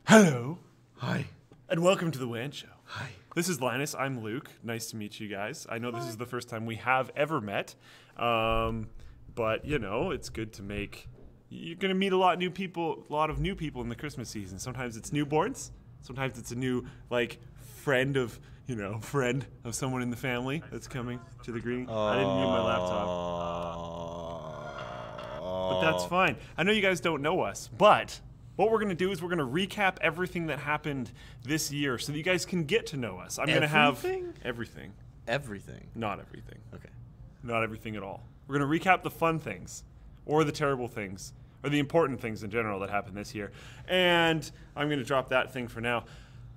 Hello. Hi. And welcome to the WAN Show. Hi. This is Linus. I'm Luke. Nice to meet you guys. I know this is the first time we have ever met, but you know, it's good to make. You're gonna meet a lot of new people in the Christmas season. Sometimes it's newborns. Sometimes it's a new friend of someone in the family that's coming to the greeting. I didn't mute my laptop, but that's fine. I know you guys don't know us, but what we're going to do is we're going to recap everything that happened this year so that you guys can get to know us. I'm going to have everything. Everything? Not everything. Okay. Not everything at all. We're going to recap the fun things, or the terrible things, or the important things in general that happened this year. And I'm going to drop that thing for now.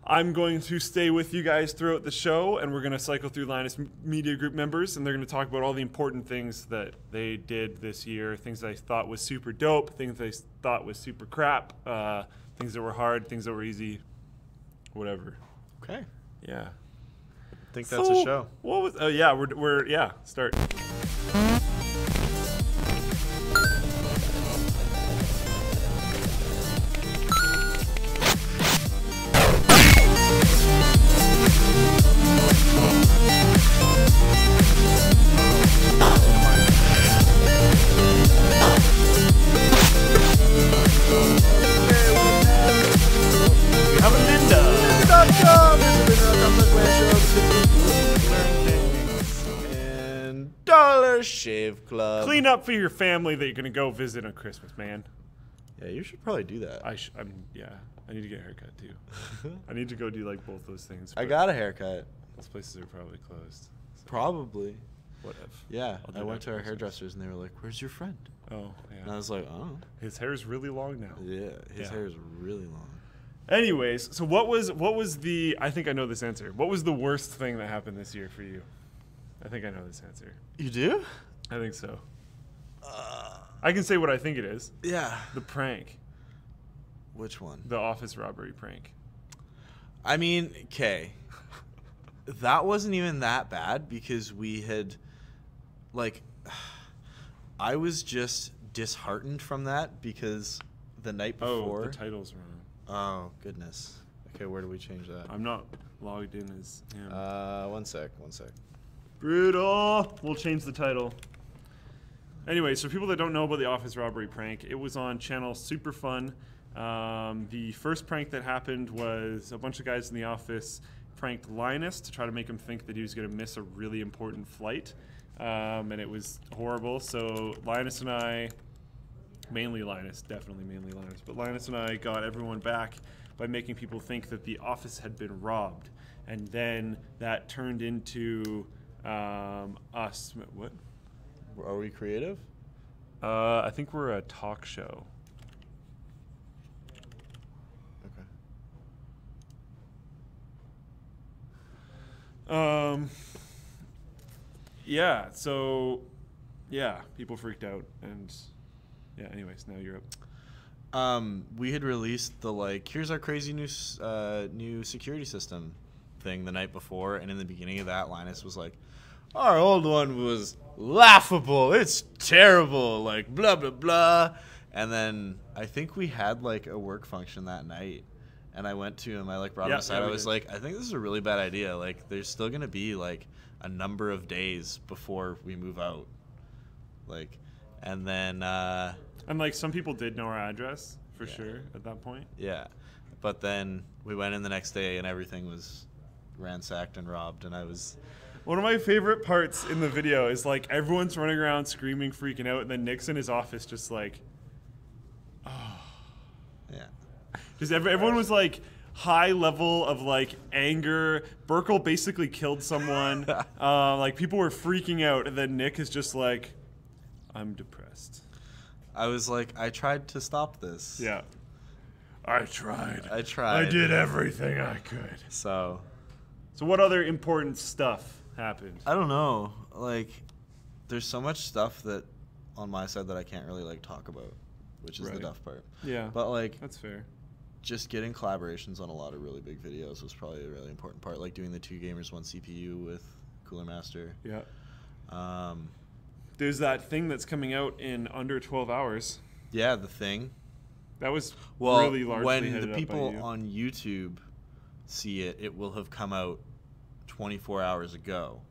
I'm going to stay with you guys throughout the show, and we're going to cycle through Linus Media Group members, and they're going to talk about all the important things that they did this year, things I thought was super dope, things I thought was super crap, things that were hard, things that were easy, whatever. Okay. Yeah. I think that's a show. What was? Oh yeah, we're start. Shave Club. Clean up for your family that you're gonna go visit on Christmas, man. Yeah, you should probably do that. I need to get a haircut too. I need to go do both those things. I got a haircut. Those places are probably closed. So. Probably. What if? Yeah, I went to our hairdressers and they were like, "Where's your friend?" Oh, yeah. And I was like, "Oh." His hair's really long now. Yeah, his hair is really long. Anyways, so what was the? I think I know this answer. What was the worst thing that happened this year for you? I think I know this answer. You do? I think so. I can say what I think it is. Yeah. The prank. Which one? The office robbery prank. I mean, okay. That wasn't even that bad because we had, I was just disheartened from that because the night before. Oh, the title's wrong. Oh, goodness. Okay, where do we change that? I'm not logged in as him. One sec. Brutal. We'll change the title. Anyway, so people that don't know about the office robbery prank, it was on channel Super Fun. The first prank that happened was a bunch of guys in the office pranked Linus to try to make him think that he was going to miss a really important flight, and it was horrible. So Linus and I, mainly Linus, but Linus and I got everyone back by making people think that the office had been robbed, and then that turned into us. What? Are we creative? I think we're a talk show. Okay. Yeah, so, yeah, people freaked out, and, yeah, anyways, now you're up. We had released the, here's our crazy new security system thing the night before, and in the beginning of that, Linus was like, our old one was laughable, it's terrible, blah, blah, blah. And then I think we had, a work function that night. And I went to him, I brought him aside, I was like, I think this is a really bad idea. There's still going to be, a number of days before we move out. And then... and, some people did know our address, for sure, at that point. Yeah. But then we went in the next day, and everything was ransacked and robbed, and I was... One of my favorite parts in the video is, everyone's running around screaming, freaking out, and then Nick's in his office just oh. Yeah. Because everyone was high level of anger. Berkel basically killed someone. People were freaking out, and then Nick is just I'm depressed. I was I tried to stop this. Yeah. I tried. I did everything I could. So what other important stuff happened? I don't know. There's so much stuff that on my side that I can't really talk about, which is the tough part. Yeah. But that's fair. Just getting collaborations on a lot of really big videos was probably a really important part. Doing the 2 gamers 1 CPU with Cooler Master. Yeah. There's that thing that's coming out in under 12 hours. Yeah, The Thing. That was Well, really largely when headed the up by people you. on YouTube see it, it will have come out 24 hours ago.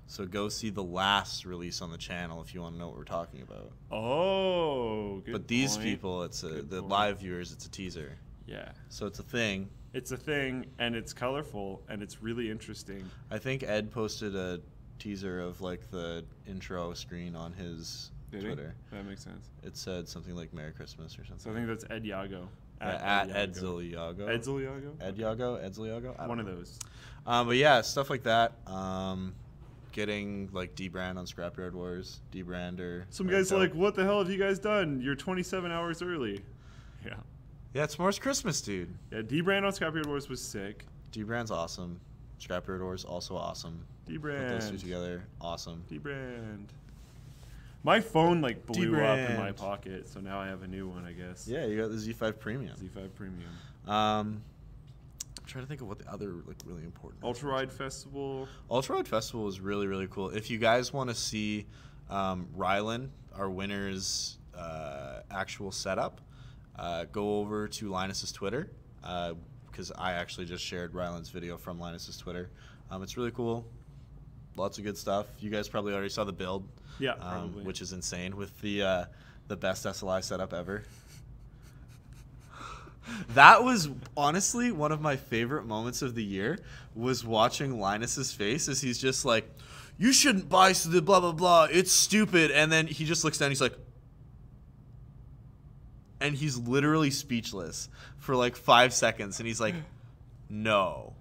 So go see the last release on the channel if you want to know what we're talking about. Oh, good But these point. people, the live viewers, it's a teaser. Yeah. So it's a thing. It's a thing, and it's colorful, and it's really interesting. I think Ed posted a teaser of like the intro screen on his Did he? Twitter. That makes sense. It said something like "Merry Christmas" or something. So I think that's Ed Yago. At Edziliago. Edziliago? Ed Yago? Edziliago? One of those. But yeah, stuff like that. Getting like debrand on Scrapyard Wars, debrander. Some guys are like, what the hell have you guys done? You're 27 hours early. Yeah. Yeah, it's Morris Christmas, dude. Yeah, debrand on Scrapyard Wars was sick. Debrand's awesome. Scrapyard Wars also awesome. Debrand. Put those two together, awesome. Debrand. My phone like blew up in my Debrand. pocket, so now I have a new one, I guess. Yeah, you got the Z5 Premium. Z5 Premium. I'm trying to think of what the other like really important. Ultra Ride Festival. Ultra Ride Festival is really, really cool. If you guys want to see Rylan, our winner's actual setup, go over to Linus's Twitter, because I actually just shared Rylan's video from Linus's Twitter. It's really cool. Lots of good stuff. You guys probably already saw the build, Yeah, probably. which is insane with the best SLI setup ever. That was honestly one of my favorite moments of the year, was watching Linus's face as he's just like, you shouldn't buy the blah, blah, blah. It's stupid. And then he just looks down. He's like, and he's literally speechless for like 5 seconds. And he's like, no,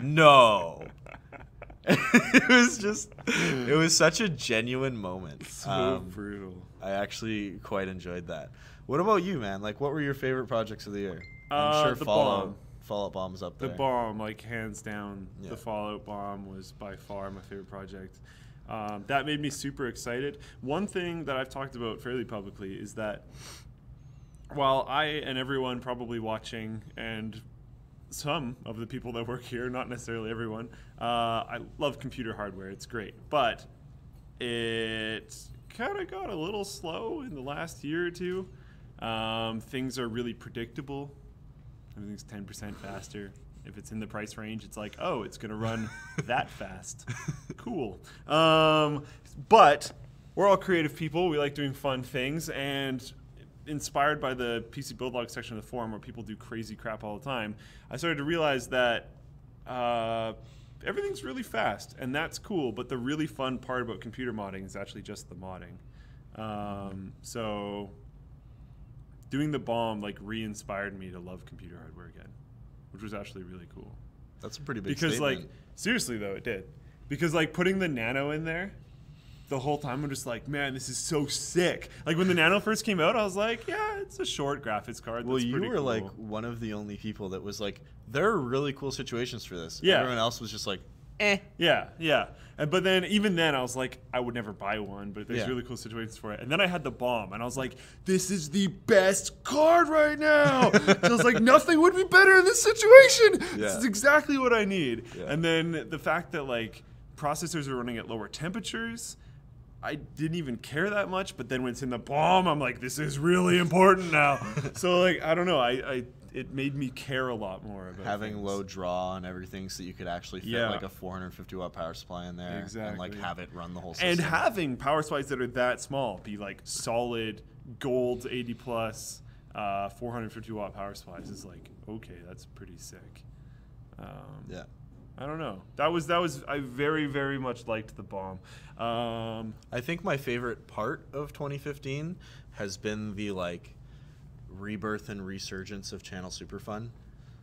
no. It was such a genuine moment. So brutal. I actually quite enjoyed that. What about you, man? Like, what were your favorite projects of the year? I'm sure the Fallout Bomb's up there. The bomb, like hands down, Yeah. the Fallout bomb was by far my favorite project. That made me super excited. One thing that I've talked about fairly publicly is that while I and everyone probably watching, and some of the people that work here, not necessarily everyone, I love computer hardware. It's great. But it kind of got a little slow in the last year or two. Things are really predictable. Everything's 10% faster. If it's in the price range, it's like, oh, it's going to run that fast. Cool. But we're all creative people. We like doing fun things. And inspired by the PC Build Log section of the forum where people do crazy crap all the time, I started to realize that everything's really fast. And that's cool. But the really fun part about computer modding is actually just the modding. So doing the bomb like re-inspired me to love computer hardware again, which was actually really cool. That's a pretty big Because statement. like seriously though, it did. Because like putting the Nano in there, the whole time I'm just like, man, this is so sick. Like when the Nano first came out, I was like, yeah, it's a short graphics card. Well, that's you pretty were cool. like one of the only people that was like, there are really cool situations for this. Yeah. Everyone else was just like, eh. Yeah. But then, even then, I was like, I would never buy one, but there's Yeah. really cool situations for it. And then I had the bomb, and I was like, this is the best card right now. So I was like, nothing would be better in this situation. This Yeah. is exactly what I need. Yeah. And then the fact that like processors are running at lower temperatures, I didn't even care that much. But then when it's in the bomb, I'm like, this is really important now. So like, I don't know. It made me care a lot more about Having things. low draw and everything so you could actually fit Yeah. like a 450 watt power supply in there. And like Exactly. have it run the whole system. And having power supplies that are that small, be like solid gold 80 plus 450 watt power supplies is like, okay, that's pretty sick. Yeah. I don't know. That was I very, very much liked the bomb. I think my favorite part of 2015 has been the like rebirth and resurgence of Channel Superfun,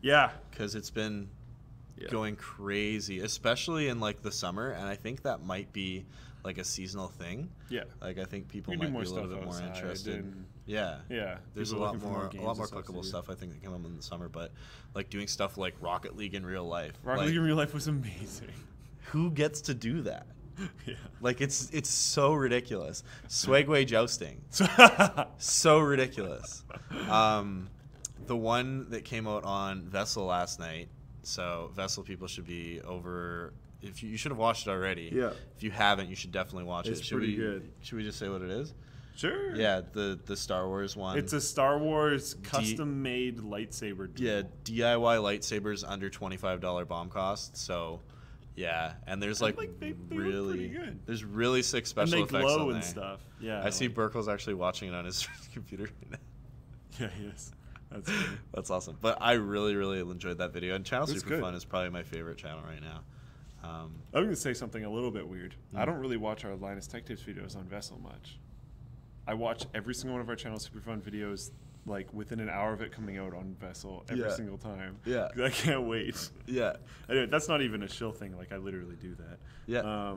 Yeah. because it's been Yeah. going crazy, especially in like the summer, and I think that might be like a seasonal thing. Yeah. Like I think people We do might be more a little stuff bit more outside interested. and- Yeah. Yeah. There's a People lot looking for more games and clickable to do. stuff I think that came up in the summer, but like doing stuff like Rocket League in real life. Rocket like, League in real life was amazing. who gets to do that? Yeah. Like it's so ridiculous. Swagway jousting. So ridiculous. The one that came out on Vessel last night. So Vessel people should be over. You should have watched it already. Yeah. If you haven't, you should definitely watch It's it. Should pretty we, good. Should we just say what it is? Sure. Yeah, the Star Wars one. It's a Star Wars custom-made lightsaber duel. Yeah, DIY lightsabers under $25 bomb cost. So, yeah, and there's like they really look pretty good. There's really sick special And they effects glow on and there. stuff. Yeah. I see Berkel's actually watching it on his computer right now. Yeah, he is. That's funny. That's awesome. But I really enjoyed that video. And Channel It's Super good. Fun is probably my favorite channel right now. I'm going to say something a little bit weird. I don't really watch our Linus Tech Tips videos on Vessel much. I watch every single one of our Channel Super Fun videos like within an hour of it coming out on Vessel every single time. Yeah. 'Cause I can't wait. Yeah. Anyway, that's not even a shill thing. Like, I literally do that. Yeah.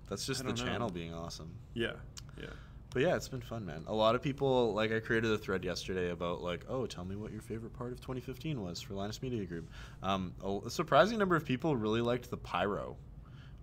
That's just I the don't know. channel being awesome. Yeah. Yeah. But yeah, it's been fun, man. A lot of people, like, I created a thread yesterday about, like, oh, tell me what your favorite part of 2015 was for Linus Media Group. A surprising number of people really liked the pyro,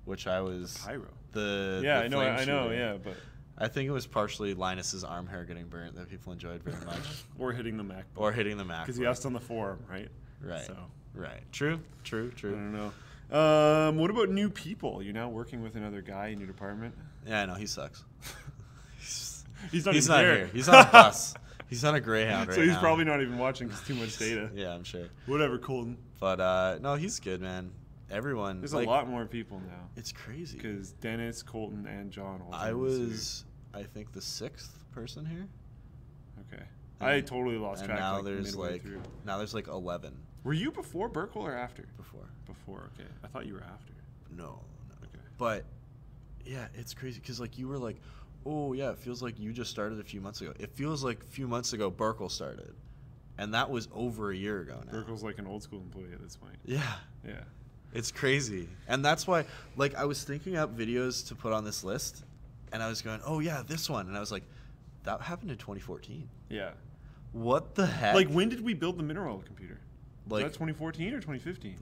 which I was... Pyro? The Yeah, the I know, flame shooting. yeah, but... I think it was partially Linus's arm hair getting burnt that people enjoyed very much. Or hitting the MacBook. Or hitting the MacBook. Because he asked on the forum, right? Right. So, Right. True. I don't know. What about new people? You're now working with another guy in your department? Yeah, I know. He sucks. He's not He's even not here. here. He's on a bus. He's on a Greyhound right So he's now. probably not even watching because too much data. Yeah, I'm sure. Whatever, Colton. But no, he's good, man. Everyone. There's like, a lot more people now. It's crazy. Because Dennis, Colton, and John all I joined this year. was, I think, the 6th person here. Okay. I totally lost And track. now like, there's midway like through. 11 Were you before Berkel or after? before. Before. Okay. I thought you were after. No. Okay. But yeah, it's crazy because like you were like, oh yeah, it feels like you just started a few months ago. It feels like a few months ago Berkel started, and that was over a year ago now. Berkel's like an old school employee at this point. Yeah. Yeah. It's crazy. And that's why, like, I was thinking up videos to put on this list, and I was going, oh, yeah, this one. And I was like, that happened in 2014. Yeah. What the heck? Like, when did we build the mineral computer? Was Like- that 2014 or 2015?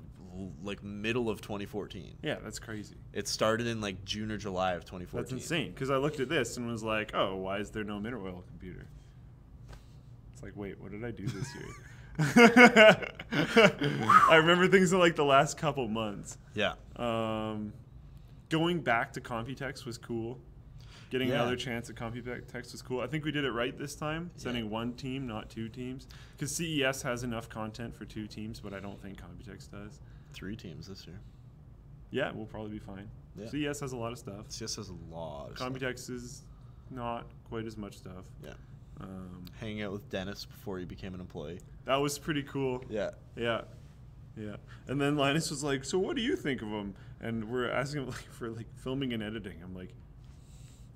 like, middle of 2014. Yeah, that's crazy. It started in, like, June or July of 2014. That's insane. Because I looked at this and was like, oh, why is there no mineral oil computer? It's like, wait, what did I do this year? I remember things in like the last couple months. Yeah. Going back to Computex was cool. Getting Yeah. another chance at Computex was cool. I think we did it right this time, sending one team, not two teams. Because CES has enough content for two teams, but I don't think Computex does. 3 teams this year. Yeah, we'll probably be fine. Yeah. CES has a lot of stuff. CS has a lot of stuff. Computex is not quite as much stuff. Yeah. Hanging out with Dennis before he became an employee. That was pretty cool. Yeah. Yeah. Yeah. And then Linus was like, so what do you think of him? And we're asking him like, for like filming and editing. I'm like,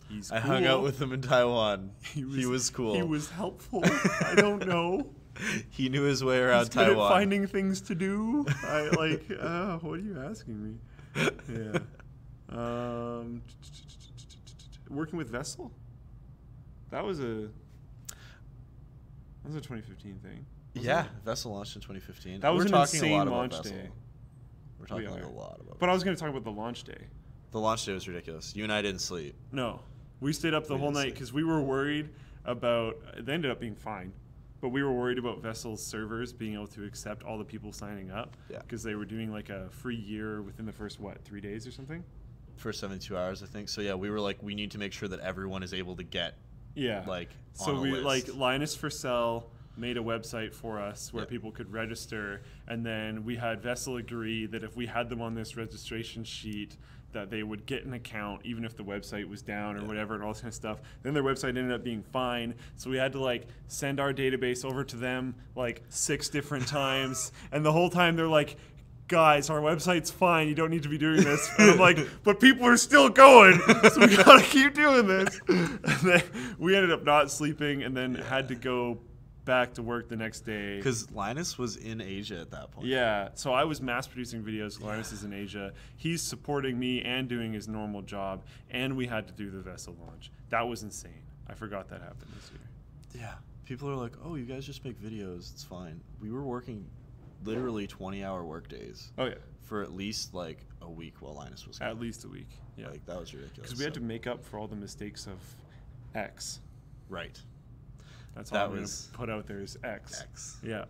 he's I cool. hung out with him in Taiwan. He was, was cool. He was helpful. I don't know. He knew his way around He's good Taiwan. at finding things to do. I like, what are you asking me? Yeah. Working with Vessel? That was a 2015 thing. Yeah, Vessel launched in 2015. That was We're an talking a insane lot about launch Vessel. day. We're talking We like are. a lot about But I was going to talk about the launch day. the launch day was ridiculous. You and I didn't sleep. No. We stayed up the We whole didn't night sleep. because we were worried about, it ended up being fine, but we were worried about Vessel's servers being able to accept all the people signing up. Yeah. Because they were doing like a free year within the first, 3 days or something? For 72 hours, I think. So yeah, we were like, we need to make sure that everyone is able to get Yeah. like So on a we list. like Linus for Sell made a website for us where Yeah. people could register, and then we had Vessel agree that if we had them on this registration sheet that they would get an account even if the website was down or whatever and all this kind of stuff. Then their website ended up being fine, so we had to like send our database over to them like 6 different times, and the whole time they're like, guys, our website's fine, you don't need to be doing this. And I'm like, but people are still going, so we gotta keep doing this. And then we ended up not sleeping and then had to go back to work the next day. because Linus was in Asia at that point. Yeah, so I was mass producing videos. Linus is in Asia. He's supporting me and doing his normal job, and we had to do the Vessel launch. That was insane. I forgot that happened this year. Yeah. People are like, oh, you guys just make videos. It's fine. We were working literally 20-hour work days Oh yeah, for at least like a week while Linus was gone. at least a week. Yeah, Like that was ridiculous. because we had So- to make up for all the mistakes of X. Right. That's That all I'm was- gonna put out there is X. X. Yeah.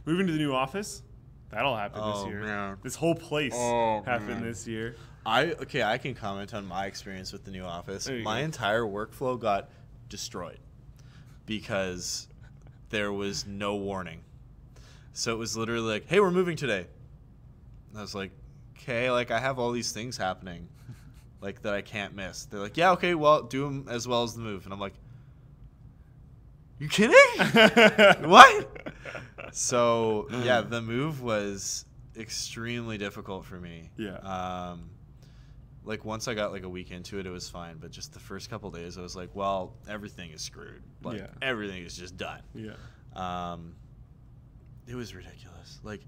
Moving to the new office. That'll happen this Oh, year. man. This whole place Oh, happened man. this year. I can comment on my experience with the new office. My entire workflow got destroyed because there was no warning. So it was literally like, hey, we're moving today. And I was like, okay, like I have all these things happening like that I can't miss. They're like, yeah, okay, well, do them as well as the move. And I'm like, you kidding? What? So yeah, the move was extremely difficult for me. Yeah. Like once I got like a week into it, it was fine. But just the first couple days, I was like, well, everything is screwed. Like everything is just done. Yeah. It was ridiculous. Like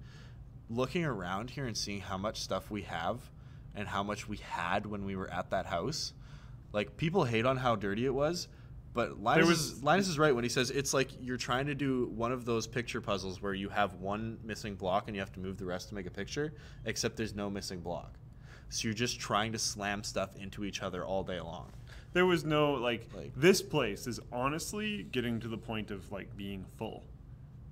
looking around here and seeing how much stuff we have and how much we had when we were at that house. Like people hate on how dirty it was. But Linus is right when he says it's like you're trying to do one of those picture puzzles where you have one missing block and you have to move the rest to make a picture, except there's no missing block. So you're just trying to slam stuff into each other all day long. There was no, like this place is honestly getting to the point of, like, being full.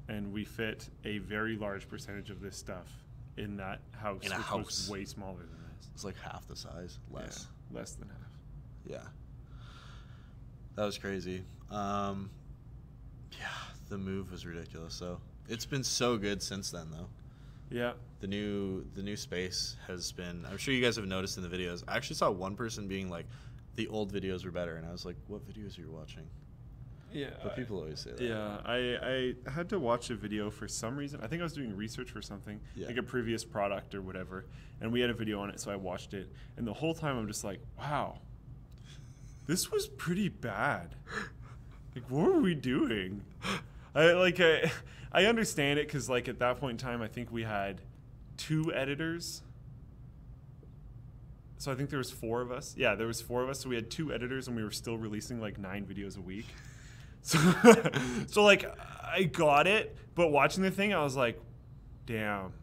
And we fit a very large percentage of this stuff in that house, which was way smaller than this. It's like half the size, less. Yeah, less than half. Yeah. That was crazy. Yeah, the move was ridiculous. So it's been so good since then, though. Yeah. The new space has been. I'm sure you guys have noticed in the videos. I actually saw one person being like, "The old videos were better," and I was like, "What videos are you watching?" Yeah. But people always say that. Yeah, I had to watch a video for some reason. I think I was doing research for something, like a previous product or whatever, and we had a video on it, so I watched it, and the whole time I'm just like, wow. This was pretty bad. Like, what were we doing? I understand it because, like, at that point in time, I think we had 2 editors. So I think there was 4 of us. Yeah, there was 4 of us. So we had 2 editors, and we were still releasing like 9 videos a week. So like, I got it, but watching the thing, I was like, damn.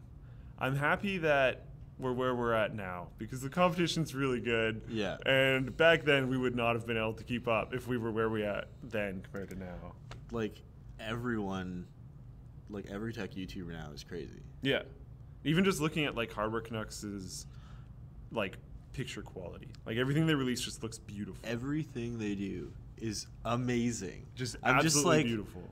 I'm happy that we're where we're at now because the competition's really good. Yeah. And back then we would not have been able to keep up if we were where we at then compared to now. Like everyone, like every tech YouTuber now is crazy. Yeah. Even just looking at like Hardware Canucks' like picture quality. Like everything they release just looks beautiful. Everything they do is amazing. I'm absolutely just like beautiful.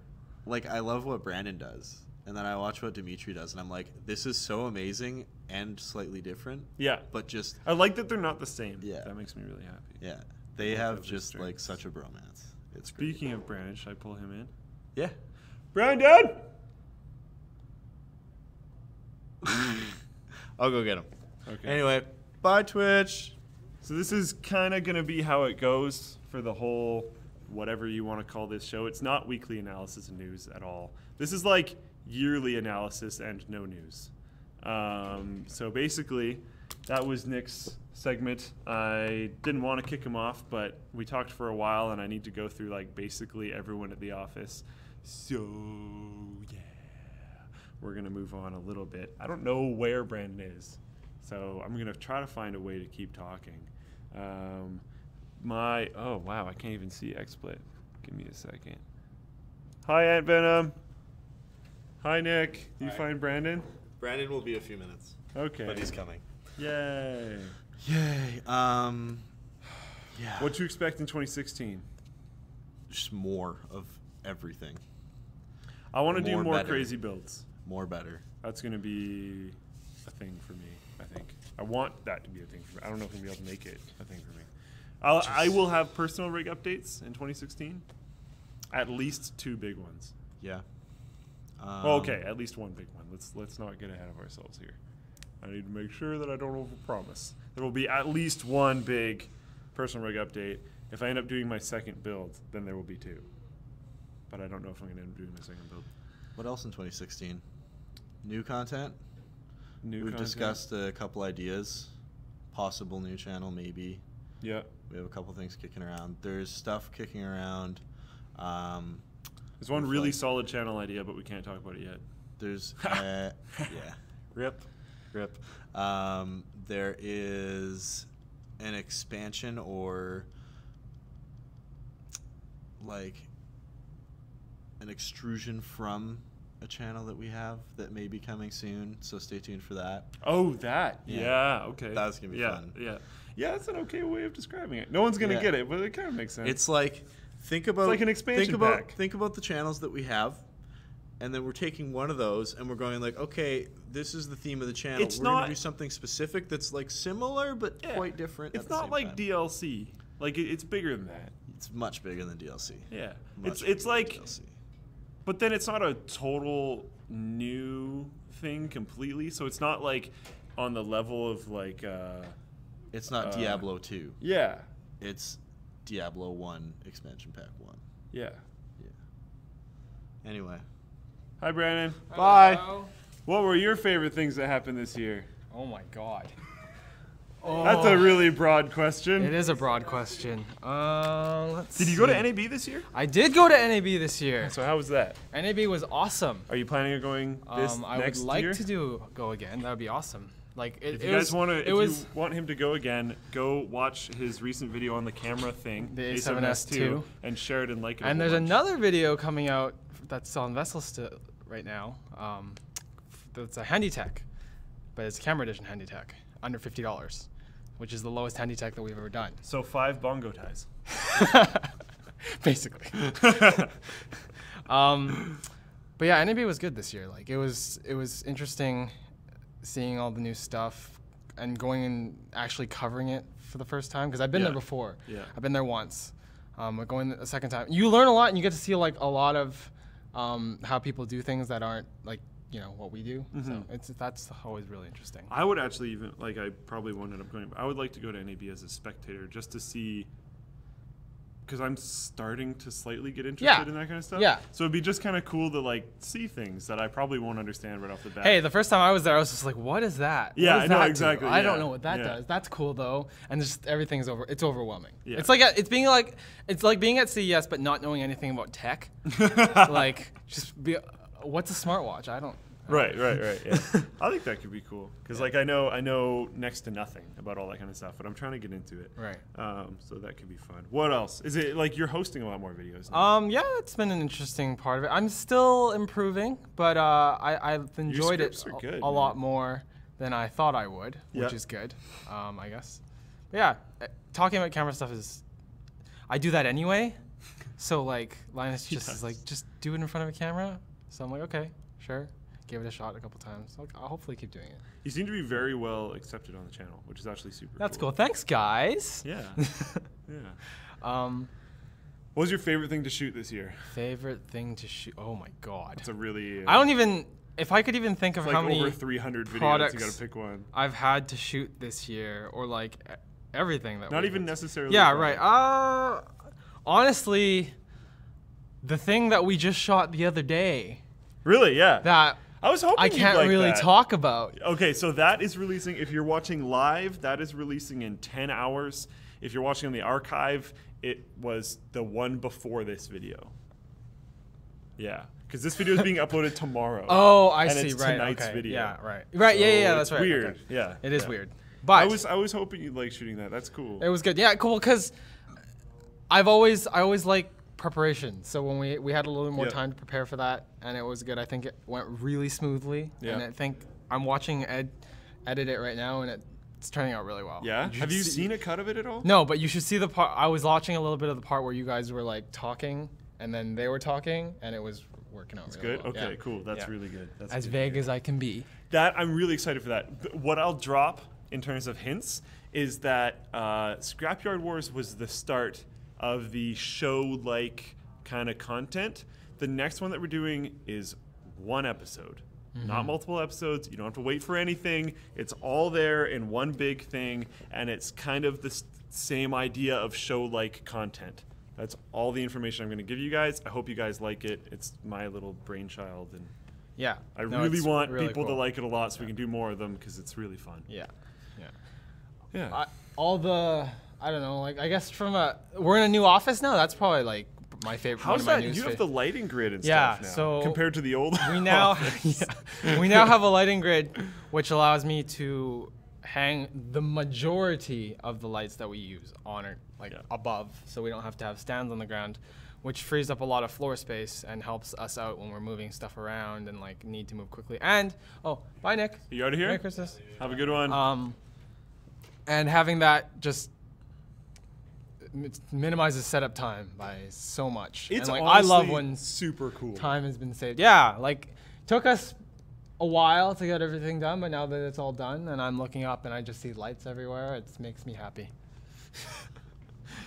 Like I love what Brandon does. And then I watch what Dimitri does, and I'm like, this is so amazing and slightly different. Yeah. But just... I like that they're not the same. Yeah. That makes me really happy. Yeah. They have just, like, such a bromance. It's Speaking great. of Brandon, should I pull him in? Yeah. Brandon! I'll go get him. Okay. Anyway, bye, Twitch. So this is kind of going to be how it goes for the whole, whatever you want to call this show. It's not weekly analysis and news at all. This is like yearly analysis and no news. So basically, that was Nick's segment. I didn't want to kick him off, but we talked for a while, and I need to go through like basically everyone at the office. So yeah, we're gonna move on a little bit. I don't know where Brandon is, so I'm gonna try to find a way to keep talking. Oh wow, I can't even see XSplit. Give me a second. Hi, Aunt Venom. Hi, Nick. Do you find Brandon? Brandon will be a few minutes. Okay. But he's coming. Yay. Yay. Yeah. What do you expect in 2016? Just more of everything. I want to do more better. crazy builds. More better. That's going to be a thing for me, I think. I want that to be a thing for me. I don't know if I'm going to be able to make it a thing for me. I will have personal rig updates in 2016. At least 2 big ones. Yeah. Okay, at least 1 big one. Let's not get ahead of ourselves here. I need to make sure that I don't overpromise. There will be at least 1 big personal rig update. If I end up doing my second build, then there will be 2. But I don't know if I'm going to end up doing my second build. What else in 2016? New content? We've discussed a couple ideas. Possible new channel, maybe. Yeah. We have a couple things kicking around. There's stuff kicking around. There's one really solid channel idea, but we can't talk about it yet. There's, yeah. Rip. There is an expansion or like an extrusion from a channel that we have that may be coming soon, so stay tuned for that. Oh, that. Yeah. Okay. That's gonna be fun. Yeah. Yeah, that's an okay way of describing it. No one's gonna get it, but it kind of makes sense. It's like think about like an expansion pack. Think about the channels that we have, and then we're taking one of those and we're going like, okay, this is the theme of the channel. It's we're not gonna do something specific that's like similar but quite different. It's not like DLC. Like it's bigger than that. It's much bigger than DLC. Yeah. Much It's like DLC. But then it's not a total new thing completely. So it's not like on the level of like it's not Diablo 2. Yeah. It's Diablo 1 expansion pack 1. Yeah. Anyway. Hi Brandon. Bye. Hello. What were your favorite things that happened this year? Oh my god. That's a really broad question. It is a broad question. Let's Did you go to see. NAB this year? I did go to NAB this year. So how was that? NAB was awesome. Are you planning on going this I next would like year? to go again. That would be awesome. Like If you guys want to, if you want him to go again, go watch his recent video on the camera thing, The A7S2, and share it and like it. And there's another video coming out that's on Vessel still right now. That's a handy tech, but it's a camera edition handy tech, under $50, which is the lowest handy tech that we've ever done. So 5 bongo ties. Basically. But yeah, NAB was good this year. Like it was interesting seeing all the new stuff and going and actually covering it for the first time because I've been there before. Yeah. I've been there once. But going a second time, you learn a lot and you get to see like a lot of how people do things that aren't like what we do. So that's always really interesting. I would actually even like I probably won't end up going, but I would like to go to NAB as a spectator just to see. Because I'm starting to slightly get interested in that kind of stuff. Yeah. So it'd be just kind of cool to like see things that I probably won't understand right off the bat. Hey, the first time I was there, I was just like, "What is that?" Yeah, What does I know that do? exactly. I Yeah. don't know what that Yeah. does. That's cool though, and just everything's it's overwhelming. Yeah. It's like it's like being at CES but not knowing anything about tech. Like what's a smartwatch? I don't. Right. Yeah. I think that could be cool because like I know next to nothing about all that kind of stuff, but I'm trying to get into it. Right. So that could be fun. What else? Is it like you're hosting a lot more videos now? Yeah, it's been an interesting part of it. I'm still improving, but I've enjoyed it scripts are good, a lot more than I thought I would, which is good, I guess. But yeah, talking about camera stuff I do that anyway. So like Linus just is like, just do it in front of a camera. So I'm like, okay, sure. Give it a shot a couple times. I'll hopefully keep doing it. You seem to be very well accepted on the channel, which is actually super That's cool. Thanks, guys. Yeah. What was your favorite thing to shoot this year? Favorite thing to shoot? Oh my god. It's a really. I don't even. If I could even think of like how many over 300 videos, products you gotta pick one. I've had to shoot this year, or like everything that. Not even necessarily. Yeah. Right. Honestly, the thing that we just shot the other day. Really? Yeah. That. I was hoping I can't like really that. talk about. Okay, so that is releasing, if you're watching live, that is releasing in 10 hours. If you're watching on the archive, it was the one before this video. Yeah, because this video is being uploaded tomorrow. Oh, I and see. It's right. tonight's Okay. video. Yeah. Right. Right. So Yeah. That's right. Weird. Okay. Yeah. It is yeah. weird. But I was hoping you'd like shooting that. That's cool. it was good. Yeah. Cool. Because I always like preparation. So when we had a little more time to prepare for that, and it was good. I think it went really smoothly. Yeah. And I think I'm watching Ed edit it right now, and it's turning out really well. Yeah. Have you seen a cut of it at all? No, but you should see the part. I was watching a little bit of the part where you guys were like talking, and then they were talking, and it was working out. It's really good. well. Okay. Yeah. Cool. That's Yeah. really good. That's As good to vague hear. as I can be. That I'm really excited for that. What I'll drop in terms of hints is that Scrapyard Wars was the start of the show-like kind of content. The next one that we're doing is one episode, not multiple episodes. You don't have to wait for anything. It's all there in one big thing, and it's kind of the same idea of show-like content. That's all the information I'm going to give you guys. I hope you guys like it. It's my little brainchild, and Yeah. I No, really it's want really people to cool. like it a lot so we can do more of them because it's really fun. Yeah. Yeah. Yeah. I don't know, like I guess we're in a new office now. That's probably like my favorite. How's one of my that? new You have fa- the lighting grid and Yeah, stuff now so compared to the old. we now office. we now have a lighting grid which allows me to hang the majority of the lights that we use on it, like above, so we don't have to have stands on the ground, which frees up a lot of floor space and helps us out when we're moving stuff around and like need to move quickly. And oh, bye Nick. You out of here? Merry Christmas. Have a good one. And having that just minimizes setup time by so much. It's and, like, I love honestly when super cool. time has been saved. Yeah, like took us a while to get everything done, but now that it's all done and I'm looking up and I just see lights everywhere, it makes me happy.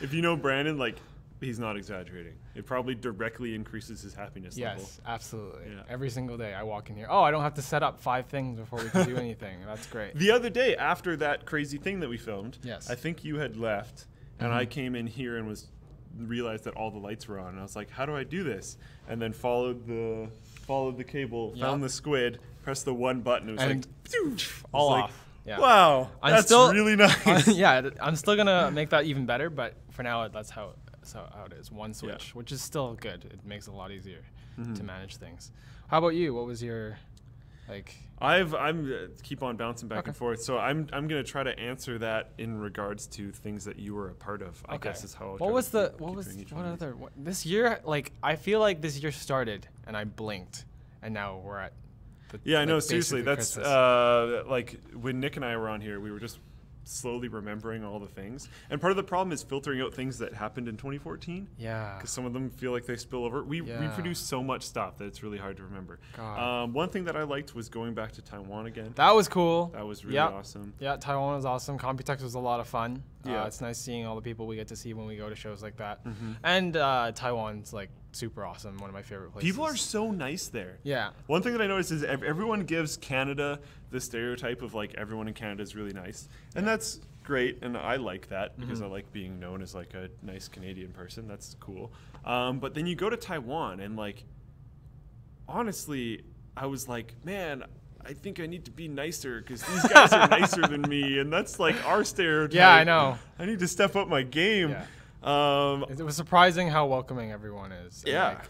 If you know Brandon, like, he's not exaggerating. It probably directly increases his happiness level. Yes, absolutely. Yeah. Every single day I walk in here. Oh, I don't have to set up 5 things before we can do anything. That's great. The other day, after that crazy thing that we filmed, Yes. I think you had left, and I came in here and realized that all the lights were on. And I was like, how do I do this? And then followed the cable, found the squid, pressed the one button. It was And like, phew, all like, off. Yeah. wow, that's really nice. Yeah, I'm still gonna make that even better, but for now that's how it is. One switch, which is still good. It makes it a lot easier to manage things. How about you? What was your like? I'm keep on bouncing back and forth. So I'm gonna try to answer that in regards to things that you were a part of. I guess is how. This year? Like I feel like this year started and I blinked, and now we're at. Yeah, I know. Like, seriously, that's Christmas. like when Nick and I were on here, we were just slowly remembering all the things. And part of the problem is filtering out things that happened in 2014. Yeah. Because some of them feel like they spill over. We produce so much stuff that it's really hard to remember. One thing that I liked was going back to Taiwan again. That was cool. That was really awesome. Yeah, Taiwan was awesome. Computex was a lot of fun. Yeah. It's nice seeing all the people we get to see when we go to shows like that. And Taiwan's like super awesome. One of my favorite places. People are so nice there. Yeah. One thing that I noticed is everyone gives Canada the stereotype of like everyone in Canada is really nice. And that's great. And I like that because I like being known as like a nice Canadian person. That's cool. But then you go to Taiwan and like, honestly, I was like, man, I think I need to be nicer because these guys are nicer than me. And that's like our stereotype. Yeah, I know. I need to step up my game. Yeah. It was surprising how welcoming everyone is. And, Yeah.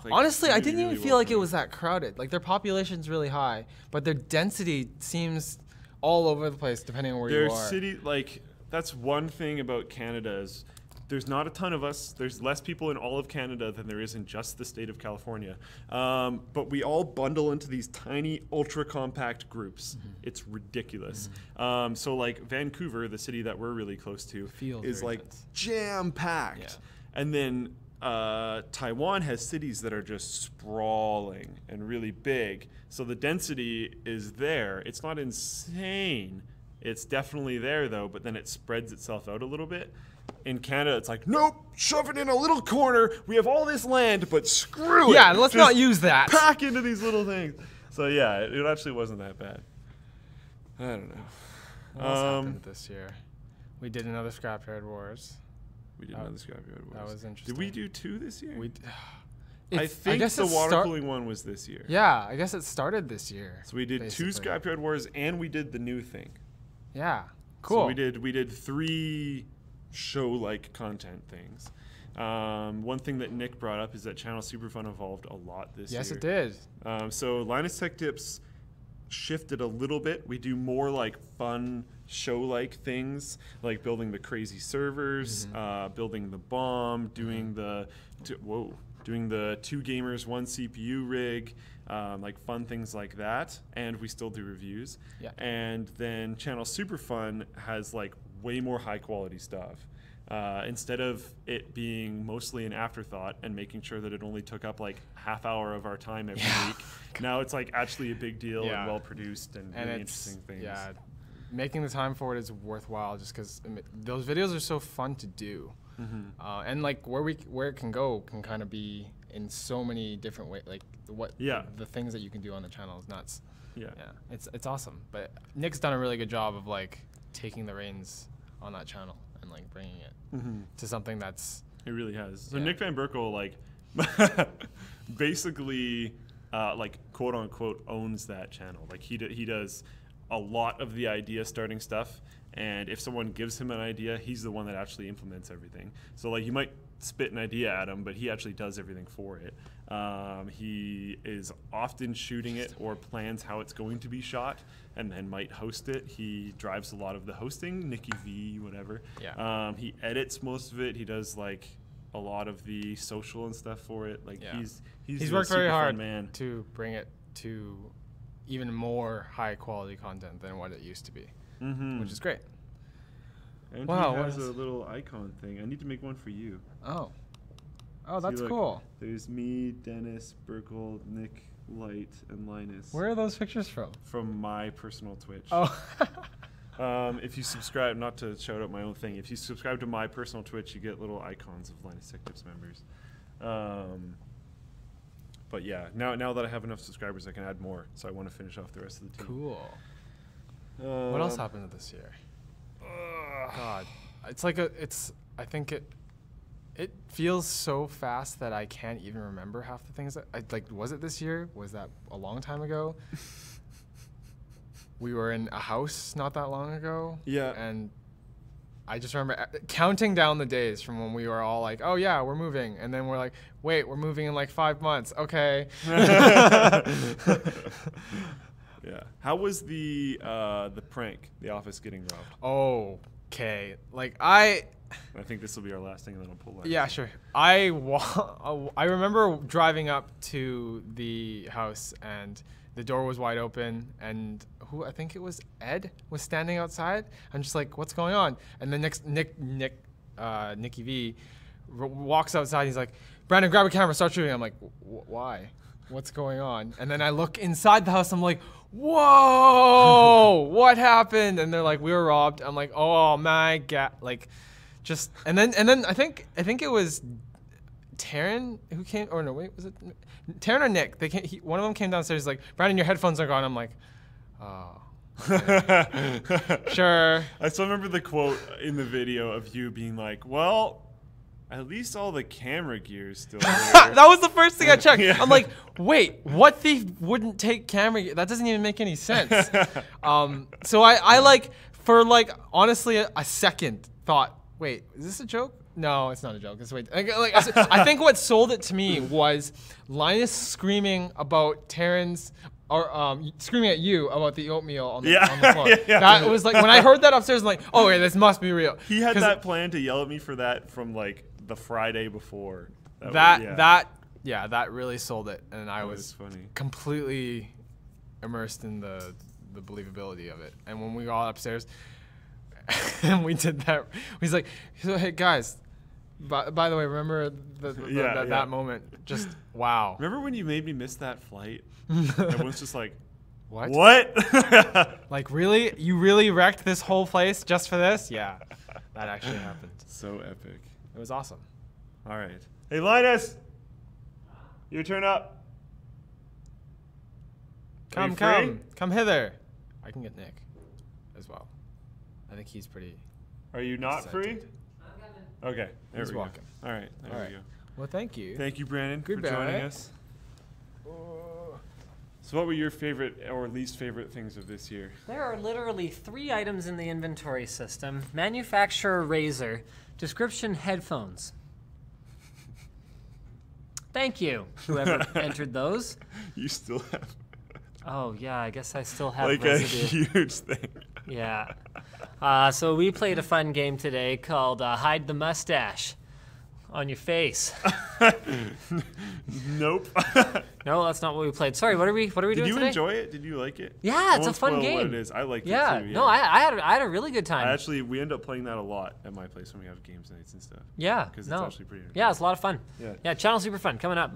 like, honestly, I didn't really even feel like it welcoming. was that crowded. Like their population's really high, but their density seems all over the place depending on where Their you are. city, like, that's one thing about Canada is there's not a ton of us. There's less people in all of Canada than there is in just the state of California. But we all bundle into these tiny, ultra compact groups. It's ridiculous. So like Vancouver, the city that we're really close to, Feels is very like dense. jam packed. Yeah. And then Taiwan has cities that are just sprawling and really big. So the density is there. It's not insane. It's definitely there though, but then it spreads itself out a little bit. In Canada, it's like, nope, shove it in a little corner. We have all this land, but screw it. Yeah, let's Just not use that. Pack into these little things. So yeah, it actually wasn't that bad. I don't know. What else happened this year? We did another Scrapyard Wars. We did another Scrapyard Wars. That was interesting. Did we do 2 this year? I It's- think guess the it water start- cooling one was this year. Yeah, I guess it started this year. So we did basically. 2 Scrapyard Wars, and we did the new thing. Yeah, cool. So we did 3 show-like content things. One thing that Nick brought up is that Channel Superfun evolved a lot this year. Yes, it did. So Linus Tech Tips shifted a little bit. We do more like fun show-like things, like building the crazy servers, building the bomb, doing the doing the 2 gamers 1 CPU rig, like fun things like that. And we still do reviews. Yeah. And then Channel Superfun has like way more high-quality stuff. Instead of it being mostly an afterthought and making sure that it only took up like half hour of our time every week, now it's like actually a big deal and well produced and really interesting things. Yeah, making the time for it is worthwhile just because those videos are so fun to do. And like where it can go can kind of be in so many different ways. Like the things that you can do on the channel is nuts. Yeah, it's awesome. But Nick's done a really good job of like taking the reins on that channel and like bringing it to something that's. It really has. So Nick Van Berkel like basically like quote unquote owns that channel. Like he does a lot of the idea starting stuff. And if someone gives him an idea, he's the one that actually implements everything. So like you might spit an idea at him, but he actually does everything for it. He is often shooting it or plans how it's going to be shot and then might host it. He drives a lot of the hosting, Nicky V, whatever. Yeah. He edits most of it. He does like a lot of the social and stuff for it. Like Yeah. he's He's a worked very super fun hard man. to bring it to even more high quality content than what it used to be, which is great. And Wow, he what has is- a little icon thing. I need to make one for you. Oh, See, that's look, cool. There's me, Dennis, Berkel, Nick, Light, and Linus. Where are those pictures from? From my personal Twitch. Oh, If you subscribe, not to shout out my own thing, if you subscribe to my personal Twitch, you get little icons of Linus Tech Tips members. But yeah, now that I have enough subscribers, I can add more. So I want to finish off the rest of the team. cool. What else happened this year? God, it's like I think it feels so fast that I can't even remember half the things that was it this year? Was that a long time ago? We were in a house not that long ago. Yeah. And I just remember counting down the days from when we were all like, oh yeah, we're moving. And then we're like, wait, we're moving in like 5 months. Okay. Yeah. How was the prank, the office getting robbed? Okay. I think this will be our last thing, and then I'll pull that. Yeah, sure. I remember driving up to the house and the door was wide open, and I think it was Ed was standing outside. I'm just like, what's going on? And then next Nicky V walks outside. He's like, Brandon, grab a camera, start shooting. I'm like, why? What's going on? And then I look inside the house. I'm like, whoa, what happened? And they're like, we were robbed. I'm like, oh my god, like. Just and then I think it was Taryn who came, or no, wait, was it Taryn or Nick? One of them came downstairs like, Brandon, your headphones are gone. I'm like, oh, okay. Sure. I still remember the quote in the video of you being like, well, at least all the camera gear is still there. That was the first thing I checked. Yeah. I'm like, wait, what thief wouldn't take camera gear? That doesn't even make any sense. So I like, for like, honestly, a second thought, wait, is this a joke? No, it's not a joke. I think what sold it to me was Linus screaming about Taryn's, or screaming at you about the oatmeal on the floor. Yeah. That was like, when I heard that upstairs, I'm like, oh wait, this must be real. He had that plan to yell at me for that from like the Friday before. That really sold it, and I was funny. completely immersed in the believability of it. And when we got upstairs, and we did that. He's like, hey guys, by the way, remember that moment? Just wow. Remember when you made me miss that flight? Everyone's just like, what? Like really? You really wrecked this whole place just for this? Yeah, that actually happened. So epic. It was awesome. All right. Hey Linus, your turn up. Come hither. I can get Nick as well. I think he's pretty. Are you not excited. free? Okay, there He's we go. walking. All right, there we go. Well, thank you. Thank you, Brandon, Goodbye. for joining us. So what were your favorite or least favorite things of this year? There are literally 3 items in the inventory system. Manufacturer razor, description headphones. Thank you, whoever entered those. You still have Oh yeah, I guess I still have like residue. a huge thing. Yeah. So we played a fun game today called Hide the Mustache on your face. Nope. No, that's not what we played. Sorry, what are we doing Did you today? enjoy it? Did you like it? Yeah, I it's a won't fun spoil game. What it is. I liked Yeah. it too. Yeah. No, I had a really good time. We end up playing that a lot at my place when we have games nights and stuff. Yeah. Because no. it's actually pretty entertaining. Yeah, it's a lot of fun. Yeah. Yeah, Channel Super Fun coming up.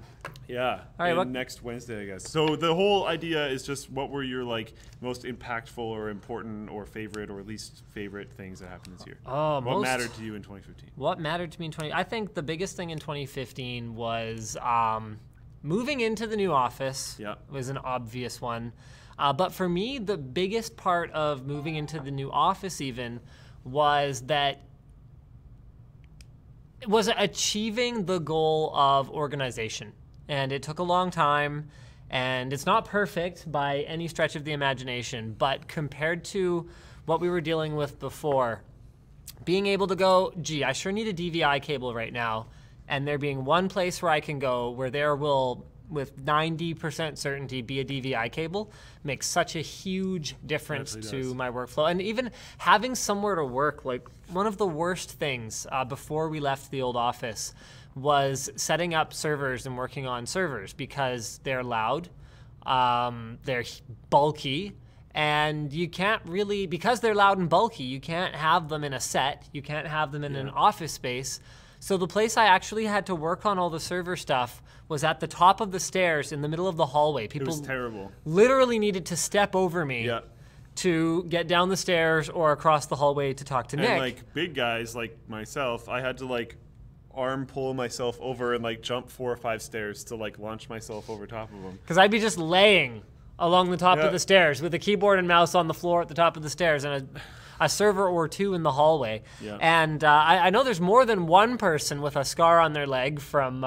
Yeah. All right, and next Wednesday, I guess. So the whole idea is just what were your like most impactful or important or favorite or least favorite things that happened this year? Oh, what mattered to you in 2015? What mattered to me in I think the biggest thing in 2015 was moving into the new office. Yeah. Was an obvious one. But for me, the biggest part of moving into the new office even was achieving the goal of organization. And it took a long time, and it's not perfect by any stretch of the imagination, but compared to what we were dealing with before, being able to go, gee, I sure need a DVI cable right now, and there being one place where I can go where there will, with 90% certainty, be a DVI cable makes such a huge difference to my workflow. And even having somewhere to work, like one of the worst things before we left the old office was setting up servers and working on servers because they're loud, they're bulky, and you can't really, because they're loud and bulky, you can't have them in a set, you can't have them in an office space. So the place I actually had to work on all the server stuff was at the top of the stairs in the middle of the hallway. People It was terrible. literally needed to step over me Yeah. to get down the stairs or across the hallway to talk to Nick. And like big guys like myself, I had to like arm pull myself over and like jump 4 or 5 stairs to like launch myself over top of them. Because I'd be just laying along the top Yeah. of the stairs with a keyboard and mouse on the floor at the top of the stairs and a server or 2 in the hallway. Yeah. And I know there's more than one person with a scar on their leg from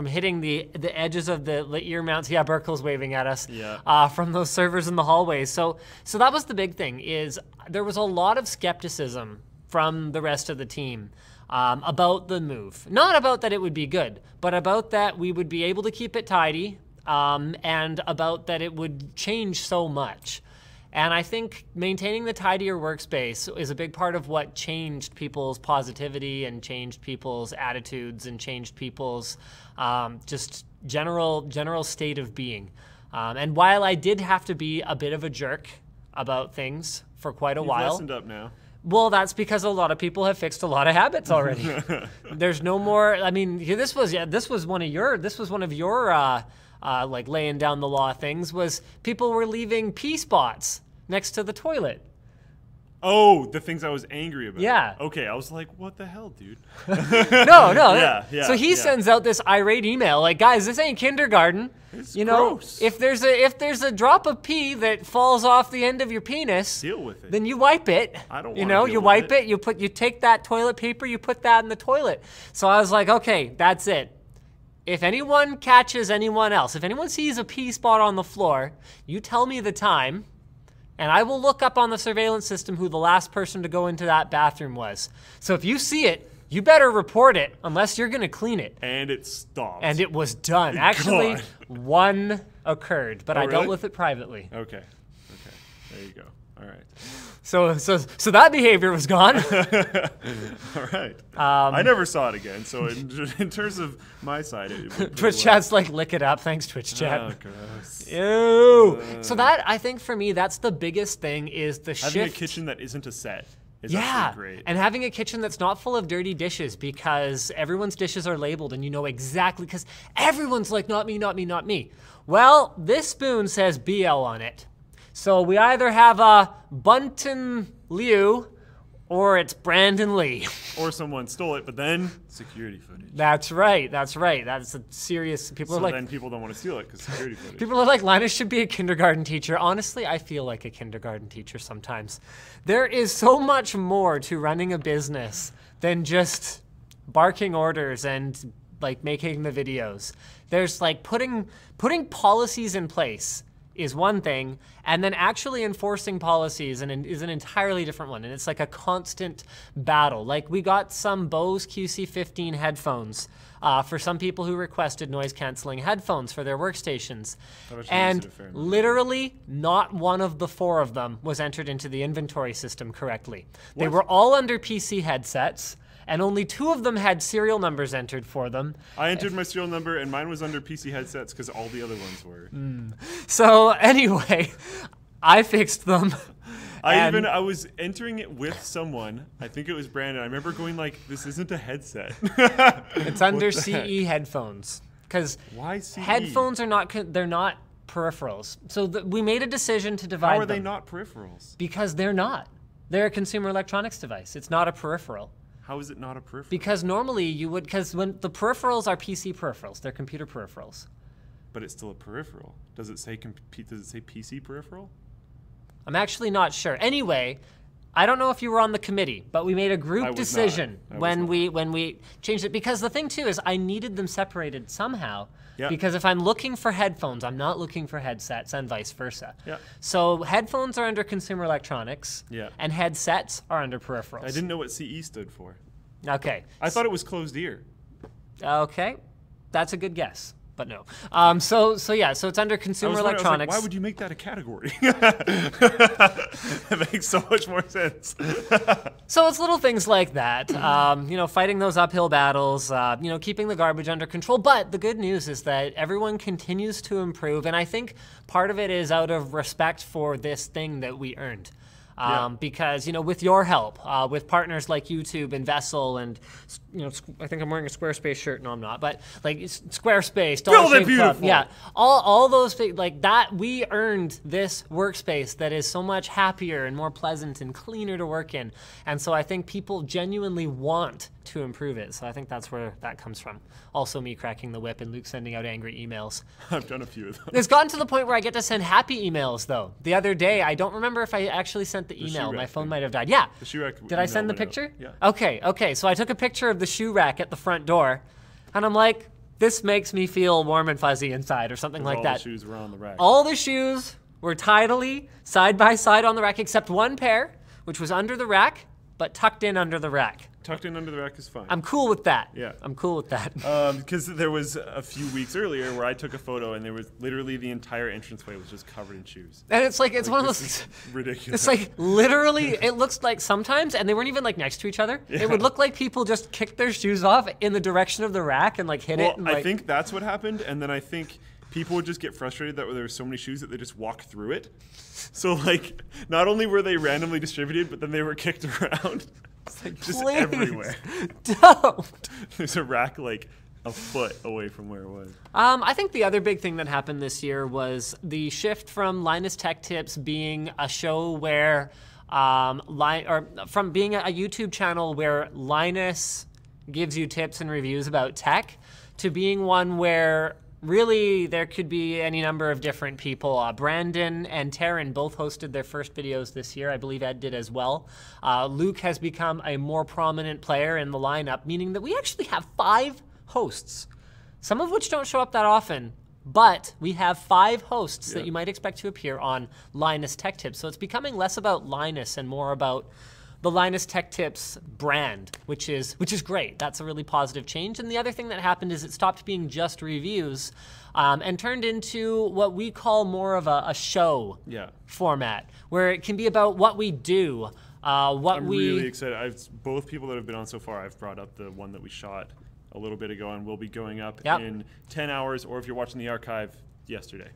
hitting the edges of the ear mounts. Yeah, Berkel's waving at us. Yeah. From those servers in the hallways. So that was the big thing, is there was a lot of skepticism from the rest of the team about the move. Not about that it would be good, but about that we would be able to keep it tidy, and about that it would change so much. And I think maintaining the tidier workspace is a big part of what changed people's positivity and changed people's attitudes and changed people's just general state of being. And while I did have to be a bit of a jerk about things for quite a You've while. lessened up now. Well, that's because a lot of people have fixed a lot of habits already. There's no more. I mean, this was one of your like laying down the law things. Was people were leaving pee spots next to the toilet. Oh, the things I was angry about. Yeah. Okay, I was like, what the hell, dude? No. Yeah, So he yeah. sends out this irate email like, guys, this ain't kindergarten. It's You know, gross. if there's a drop of pee that falls off the end of your penis, Deal with it. then you wipe it. I don't You wanna know, deal you with wipe it. it. You take that toilet paper, you put that in the toilet. So I was like, okay, that's it. If anyone catches anyone else, if anyone sees a pee spot on the floor, you tell me the time, and I will look up on the surveillance system who the last person to go into that bathroom was. So if you see it, you better report it unless you're gonna clean it. And it stopped. And it was done. Actually, God. one occurred, but Oh, I dealt really? with it privately. Okay. There you go. All right. So that behavior was gone. All right. I never saw it again. So in terms of my side, it went pretty Twitch well. chat's like, lick it up. Thanks, Twitch chat. Oh, gross. Ew. So that, I think for me, that's the biggest thing is the shift. Having a kitchen that isn't a set is Yeah, actually great. and having a kitchen that's not full of dirty dishes because everyone's dishes are labeled and you know exactly, because everyone's like, not me, not me, not me. Well, this spoon says BL on it. So we either have a Bunton Liu or it's Brandon Lee. Or someone stole it, but then security footage. That's right. That's a serious, people So are like, then people don't want to steal it because security footage. people are like, Linus should be a kindergarten teacher. Honestly, I feel like a kindergarten teacher sometimes. There is so much more to running a business than just barking orders and like making the videos. There's like putting policies in place is one thing, and then actually enforcing policies is an entirely different one, and it's like a constant battle. Like we got some Bose QC15 headphones for some people who requested noise-canceling headphones for their workstations, That actually makes and it a fair amount. literally not one of the 4 of them was entered into the inventory system correctly. They What? were all under PC headsets, and only 2 of them had serial numbers entered for them. I entered my serial number, and mine was under PC headsets because all the other ones were. So anyway, I fixed them. And- I was entering it with someone. I think it was Brandon. I remember going like, "This isn't a headset." It's under What the heck? CE headphones because Why CE? headphones are they're not peripherals. So we made a decision to divide How are they them not peripherals? because they're not. They're a consumer electronics device. It's not a peripheral. How is it not a peripheral? Because normally you would, because when the peripherals are PC peripherals, they're computer peripherals. But it's still a peripheral. Does it say PC peripheral? I'm actually not sure. Anyway, I don't know if you were on the committee, but we made a I group was decision not. I was when not. we changed it, because the thing too is I needed them separated somehow. Yeah. Because if I'm looking for headphones, I'm not looking for headsets, and vice versa. Yeah. So headphones are under consumer electronics, Yeah. and headsets are under peripherals. I didn't know what CE stood for. Okay. I thought it was closed ear. Okay, that's a good guess. but no. So yeah, so it's under consumer electronics. Why would you make that a category? It makes so much more sense. So it's little things like that, you know, fighting those uphill battles, you know, keeping the garbage under control. But the good news is that everyone continues to improve, and I think part of it is out of respect for this thing that we earned. Because, you know, with your help, with partners like YouTube and Vessel and, you know, I think I'm wearing a Squarespace shirt. No, I'm not. But, like, Squarespace, Build It Beautiful. Yeah, all those things, like that, we earned this workspace that is so much happier and more pleasant and cleaner to work in. And so I think people genuinely want to improve it. So I think that's where that comes from. Also me cracking the whip and Luke sending out angry emails. I've done a few of those. It's gotten to the point where I get to send happy emails, though. The other day, I don't remember if I actually sent the email. My phone might have died. Yeah. The shoe rack. Did I send the picture? Yeah. Okay. So I took a picture of the shoe rack at the front door, and I'm like, this makes me feel warm and fuzzy inside or something like that. All the shoes were on the rack. All the shoes were tidily side by side on the rack, except one pair, which was under the rack, but tucked in under the rack. Tucked in under the rack is fine. I'm cool with that. Yeah. I'm cool with that. Because there was a few weeks earlier where I took a photo and there was literally the entire entranceway was just covered in shoes. And it's like, it's one of those. This is ridiculous. It's like literally, it looks like sometimes, and they weren't even like next to each other. Yeah. It would look like people just kicked their shoes off in the direction of the rack and like hit it. And, I think that's what happened. And then I think people would just get frustrated that there were so many shoes that they just walked through it. So like, not only were they randomly distributed, but then they were kicked around. It's like, just please, everywhere. Don't. There's a rack like a foot away from where it was. I think the other big thing that happened this year was the shift from Linus Tech Tips being a show where, from being a YouTube channel where Linus gives you tips and reviews about tech, to being one where really there could be any number of different people. Brandon and Taryn both hosted their first videos this year. I believe Ed did as well. Luke has become a more prominent player in the lineup, meaning that we actually have 5 hosts, some of which don't show up that often, but we have 5 hosts that you might expect to appear on Linus Tech Tips. So it's becoming less about Linus and more about the Linus Tech Tips brand, which is great. That's a really positive change. And the other thing that happened is it stopped being just reviews and turned into what we call more of a show format, where it can be about what we do, I'm really excited. Both people that have been on so far, I've brought up the one that we shot a little bit ago and will be going up in 10 hours, or if you're watching the archive, yesterday.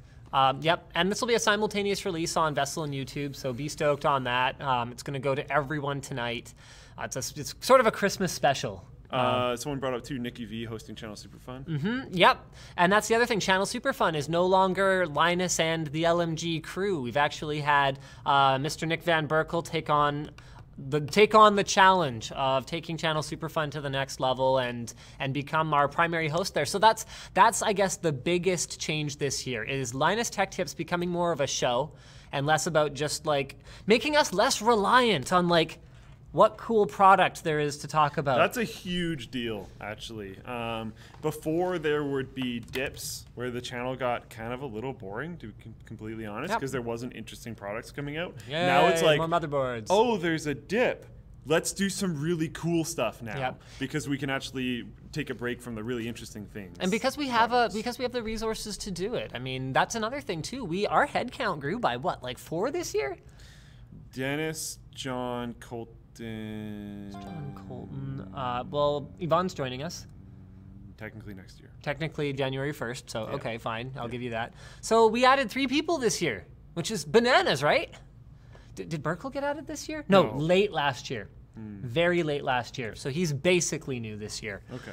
Yep, and this will be a simultaneous release on Vessel and YouTube, so be stoked on that. It's going to go to everyone tonight. It's sort of a Christmas special. Someone brought up too, Nikki V hosting Channel Superfun. Yep, and that's the other thing. Channel Superfun is no longer Linus and the LMG crew. We've actually had Mr. Nick Van Berkel take on the challenge of taking Channel Superfun to the next level and become our primary host there. So that's I guess the biggest change this year is Linus Tech Tips becoming more of a show and less about just like making us less reliant on like what cool product there is to talk about. That's a huge deal, actually. Before there would be dips where the channel got kind of a little boring, to be completely honest, because there wasn't interesting products coming out. Yay, now it's like, more motherboards. Oh, there's a dip. Let's do some really cool stuff now, because we can actually take a break from the really interesting things. And because we have the resources to do it. I mean, that's another thing too. Our head count grew by what, like 4 this year? Dennis, John, Colton. Well, Yvonne's joining us. Technically next year. Technically January 1st, so okay, fine. I'll give you that. So we added 3 people this year, which is bananas, right? Did Berkel get added this year? No, late last year. Very late last year. So he's basically new this year. Okay.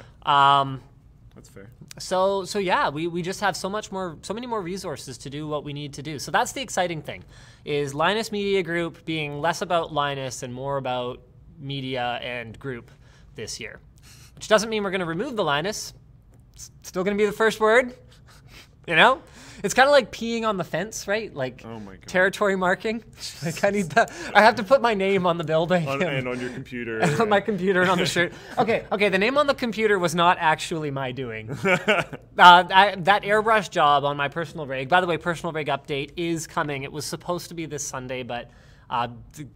That's fair. So yeah, we just have so many more resources to do what we need to do. So that's the exciting thing, is Linus Media Group being less about Linus and more about media and group this year. Which doesn't mean we're going to remove the Linus. It's still going to be the first word. You know? It's kind of like peeing on the fence, right? Like territory marking. Like I have to put my name on the building. And on your computer. And on my computer and on the shirt. Okay, the name on the computer was not actually my doing. That airbrush job on my personal rig, by the way, personal rig update is coming. It was supposed to be this Sunday, but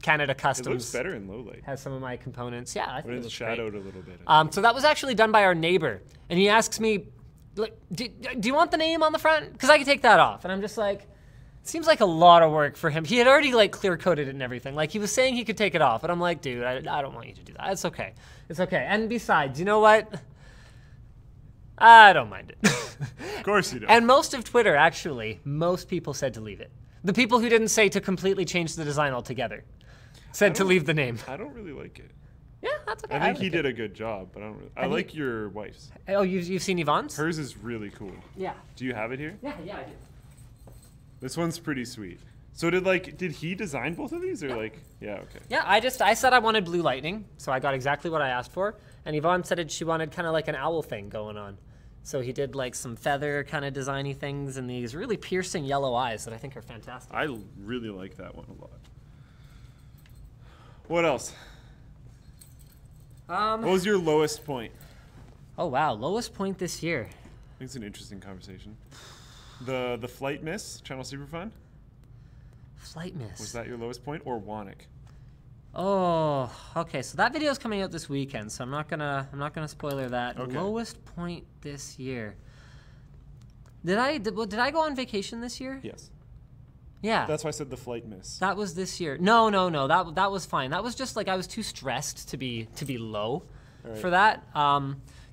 Canada Customs it looks better in low light. Has some of my components. Yeah, I think it's shadowed a little bit. So that was actually done by our neighbor. And he asks me, like, do you want the name on the front? Because I can take that off. And I'm just like, it seems like a lot of work for him. He had already like clear coded it and everything. Like he was saying he could take it off. And I'm like, dude, I don't want you to do that. It's okay. It's okay. And besides, you know what? I don't mind it. Of course you don't. And most of Twitter, actually, most people said to leave it. The people who didn't say to completely change the design altogether said to leave the name. I don't really like it. Yeah, that's okay. I think like he did a good job, but I don't really. I like your wife's. Oh, you've seen Yvonne's? Hers is really cool. Yeah. Do you have it here? Yeah, I do. This one's pretty sweet. So did he design both of these or like? Yeah, okay. Yeah, I said I wanted blue lightning, so I got exactly what I asked for. And Yvonne said she wanted kind of like an owl thing going on. So he did like some feather kind of designy things and these really piercing yellow eyes that I think are fantastic. I really like that one a lot. What else? What was your lowest point? Oh wow, lowest point this year. I think it's an interesting conversation. The flight miss, Channel Superfun? Flight miss. Was that your lowest point or Wannick? Oh, okay. So that video is coming out this weekend, so I'm not gonna spoiler that. Okay. Lowest point this year. Did I go on vacation this year? Yes. Yeah. That's why I said the flight miss. That was this year. No. That was fine. That was just like I was too stressed to be low for that.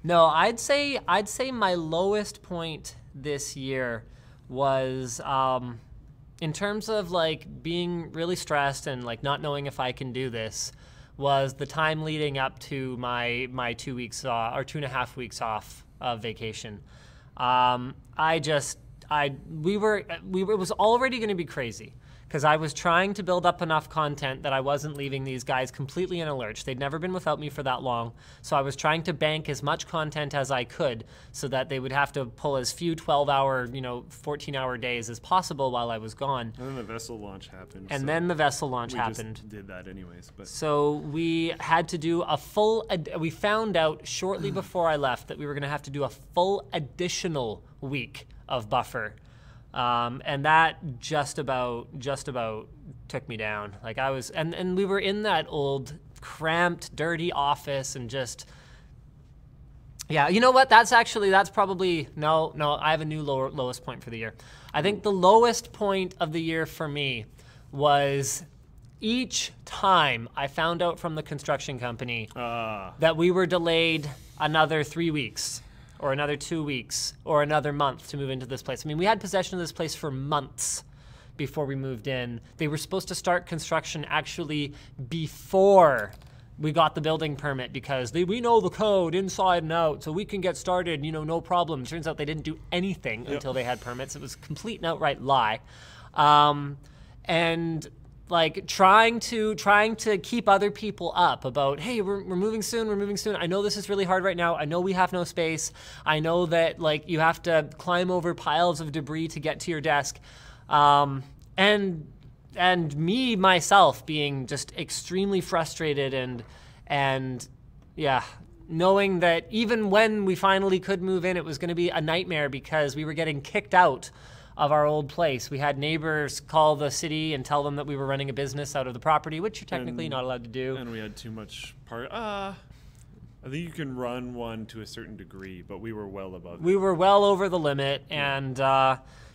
No, I'd say my lowest point this year was in terms of like being really stressed and like not knowing if I can do this, was the time leading up to my 2 weeks or 2.5 weeks off of vacation. It was already going to be crazy because I was trying to build up enough content that I wasn't leaving these guys completely in a lurch. They'd never been without me for that long. So I was trying to bank as much content as I could so that they would have to pull as few 12-hour, 14-hour days as possible while I was gone. And then the vessel launch happened. And so then the vessel launch we happened. Just did that anyways. But So we had to do a full, we found out shortly before I left that we were going to have to do a full additional week of buffer. And that just about took me down. Like I was, and we were in that old cramped, dirty office and just, yeah, you know what? That's probably, no, I have a new lowest point for the year. I think the lowest point of the year for me was each time I found out from the construction company that we were delayed another 3 weeks or another 2 weeks or another month to move into this place. I mean, we had possession of this place for months before we moved in. They were supposed to start construction actually before we got the building permit because we know the code inside and out, so we can get started, no problem. It turns out they didn't do anything until they had permits. It was a complete and outright lie. And like trying to keep other people up about, hey, we're moving soon. I know this is really hard right now. I know we have no space. I know that like you have to climb over piles of debris to get to your desk. And me, myself, being just extremely frustrated and yeah, knowing that even when we finally could move in, it was gonna be a nightmare because we were getting kicked out of our old place. We had neighbors call the city and tell them that we were running a business out of the property, which you're technically not allowed to do. And we had too much I think you can run one to a certain degree, but we were well above it. We were well over the limit, and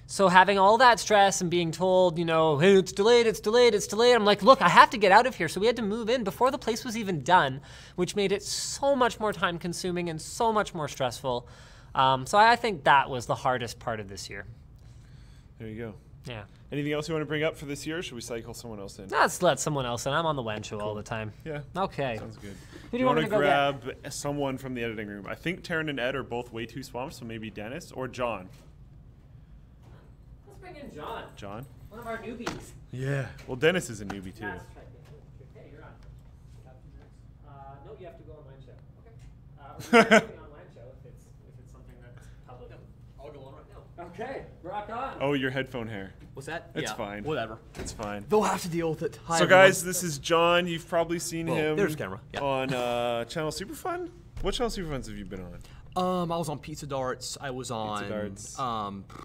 so having all that stress and being told, hey, it's delayed, I'm like, look, I have to get out of here. So we had to move in before the place was even done, which made it so much more time consuming and so much more stressful. So I think that was the hardest part of this year. There you go. Yeah. Anything else you want to bring up for this year, or should we cycle someone else in? Let's let someone else in. I'm on the WAN show all the time. Yeah. Okay. Sounds good. Who do you want me to go grab someone from the editing room? I think Taryn and Ed are both way too swamped, so maybe Dennis or John. Let's bring in John. John? One of our newbies. Yeah. Well, Dennis is a newbie too. Hey, you're on. No, you have to go on WAN show. Okay. We're on WAN show if it's something that's public. I'll go on right now. Okay. Rock on. Oh, your headphone hair. What's that? It's fine. Whatever. It's fine. They'll have to deal with it. Hi, So, everyone. guys, this is John. You've probably seen him there's camera. Yeah. on Channel Superfun. What Channel Superfuns have you been on? I was on Pizza Darts. I was on. Darts.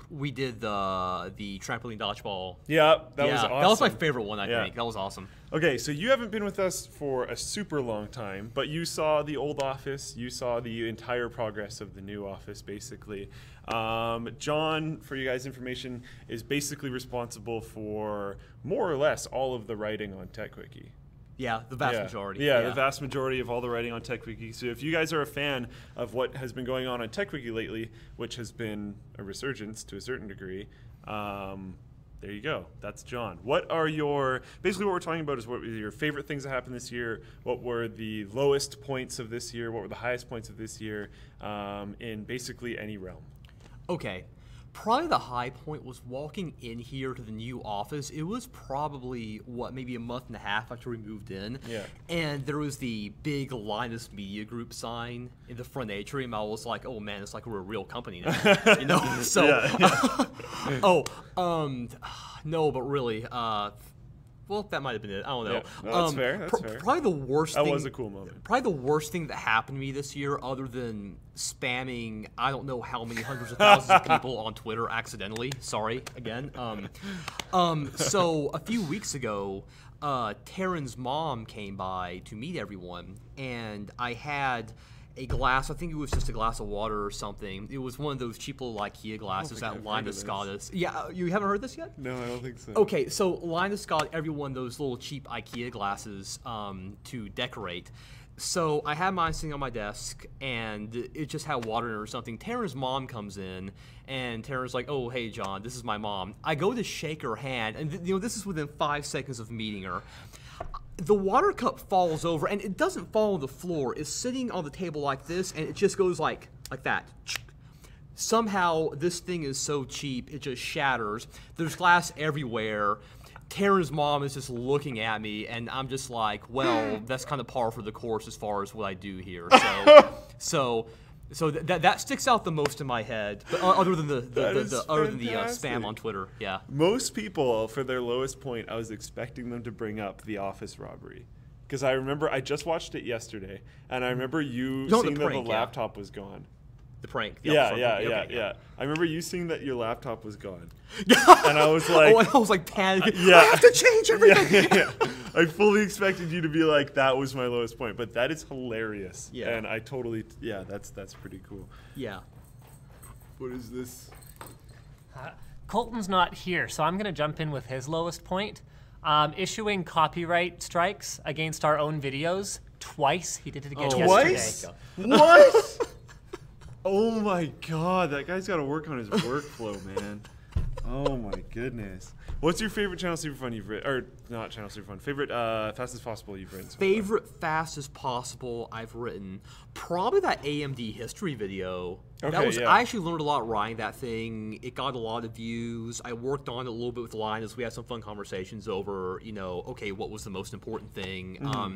We did the trampoline dodgeball. Yeah, that was awesome. That was my favorite one. I Yeah. think that was awesome. Okay, so you haven't been with us for a super long time, but you saw the old office. You saw the entire progress of the new office, basically. John, for you guys' information, is basically responsible for more or less all of the writing on TechWiki. Yeah, the vast majority. Yeah, the vast majority of all the writing on TechWiki. So if you guys are a fan of what has been going on TechWiki lately, which has been a resurgence to a certain degree, there you go. That's John. What are basically what we're talking about is what were your favorite things that happened this year, what were the lowest points of this year, what were the highest points of this year, in basically any realm. Okay. Probably the high point was walking in here to the new office. It was probably, maybe a month and a half after we moved in. Yeah. And there was the big Linus Media Group sign in the front atrium. I was like, oh man, it's like we're a real company now. You know? So, no, but really, well, that might have been it. I don't know. Yeah. No, that's fair. That's fair. Probably the worst thing. That was a cool moment. Probably the worst thing that happened to me this year, other than spamming I don't know how many hundreds of thousands of people on Twitter accidentally. Sorry, again. So a few weeks ago, Taryn's mom came by to meet everyone, and I had a glass. I think it was just a glass of water or something. It was one of those cheap little IKEA glasses that Linus got us. Yeah, you haven't heard this yet? No, I don't think so. Okay, so Linus got everyone those little cheap IKEA glasses to decorate. So I had mine sitting on my desk, and it just had water in it or something. Taryn's mom comes in, and Taryn's like, "Oh, hey, John, this is my mom." I go to shake her hand, and this is within 5 seconds of meeting her. The water cup falls over, and it doesn't fall on the floor. It's sitting on the table like this, and it just goes like that. Somehow, this thing is so cheap, it just shatters. There's glass everywhere. Taryn's mom is just looking at me, and I'm just like, well, that's kind of par for the course as far as what I do here. So that sticks out the most in my head, but other than the spam on Twitter, yeah. Most people, for their lowest point, I was expecting them to bring up the office robbery, because I remember I just watched it yesterday, and I remember you seeing that the laptop was gone. The prank. Yeah. I remember you seeing that your laptop was gone, and I was like, I was like panicking. I have to change everything. Yeah. I fully expected you to be like, that was my lowest point, but that is hilarious. Yeah. And I totally, that's pretty cool. Yeah. What is this? Colton's not here, so I'm going to jump in with his lowest point. Issuing copyright strikes against our own videos twice. He did it again yesterday. What? Oh my god, that guy's got to work on his workflow, man. Oh my goodness. What's your favorite Channel Super Fun you've written? Or not Channel Super Fun. Favorite Fast as Possible you've written so Favorite Fast as Possible I've written? Probably that AMD history video. Okay, I actually learned a lot writing that thing. It got a lot of views. I worked on it a little bit with Linus. We had some fun conversations over, okay, what was the most important thing. But,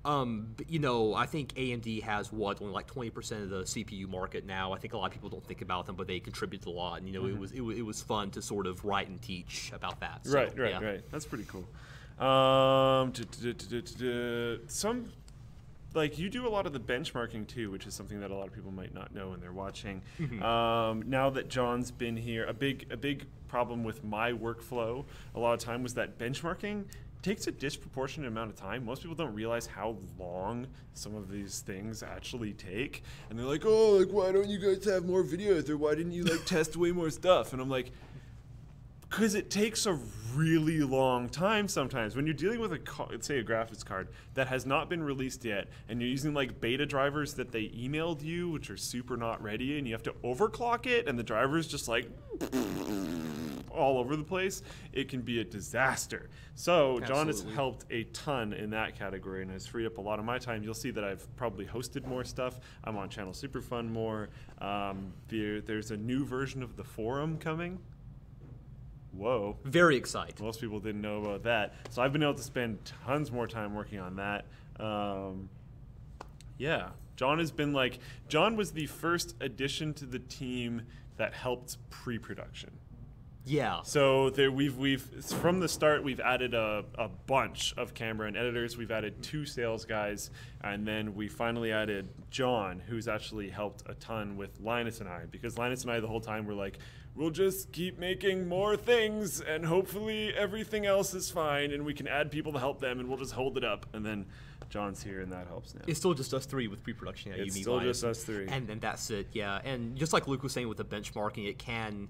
I think AMD has only like 20% of the CPU market now. I think a lot of people don't think about them, but they contribute a lot. And it was fun to sort of write and teach about that. So, right. That's pretty cool. You do a lot of the benchmarking too, which is something that a lot of people might not know when they're watching. Now that John's been here, a big problem with my workflow a lot of time was that benchmarking takes a disproportionate amount of time. Most people don't realize how long some of these things actually take, and they're like, "Oh, why don't you guys have more videos, or why didn't you test way more stuff?" And I'm like, because it takes a really long time sometimes when you're dealing with let's say a graphics card that has not been released yet, and you're using beta drivers that they emailed you, which are super not ready, and you have to overclock it, and the driver's just all over the place. It can be a disaster. So John has helped a ton in that category and has freed up a lot of my time. You'll see that I've probably hosted more stuff. I'm on Channel Super Fun more. There's a new version of the forum coming. Whoa. Very excited. Most people didn't know about that. So I've been able to spend tons more time working on that. John has been John was the first addition to the team that helped pre-production. Yeah. So there, we've from the start we've added a bunch of camera and editors. We've added 2 sales guys, and then we finally added John, who's actually helped a ton with Linus and I, because Linus and I the whole time were like, we'll just keep making more things, and hopefully everything else is fine, and we can add people to help them, and we'll just hold it up. And then John's here, and that helps now. It's still just us 3 with pre-production. It's still just us 3. And then that's it, yeah. And just like Luke was saying with the benchmarking, it can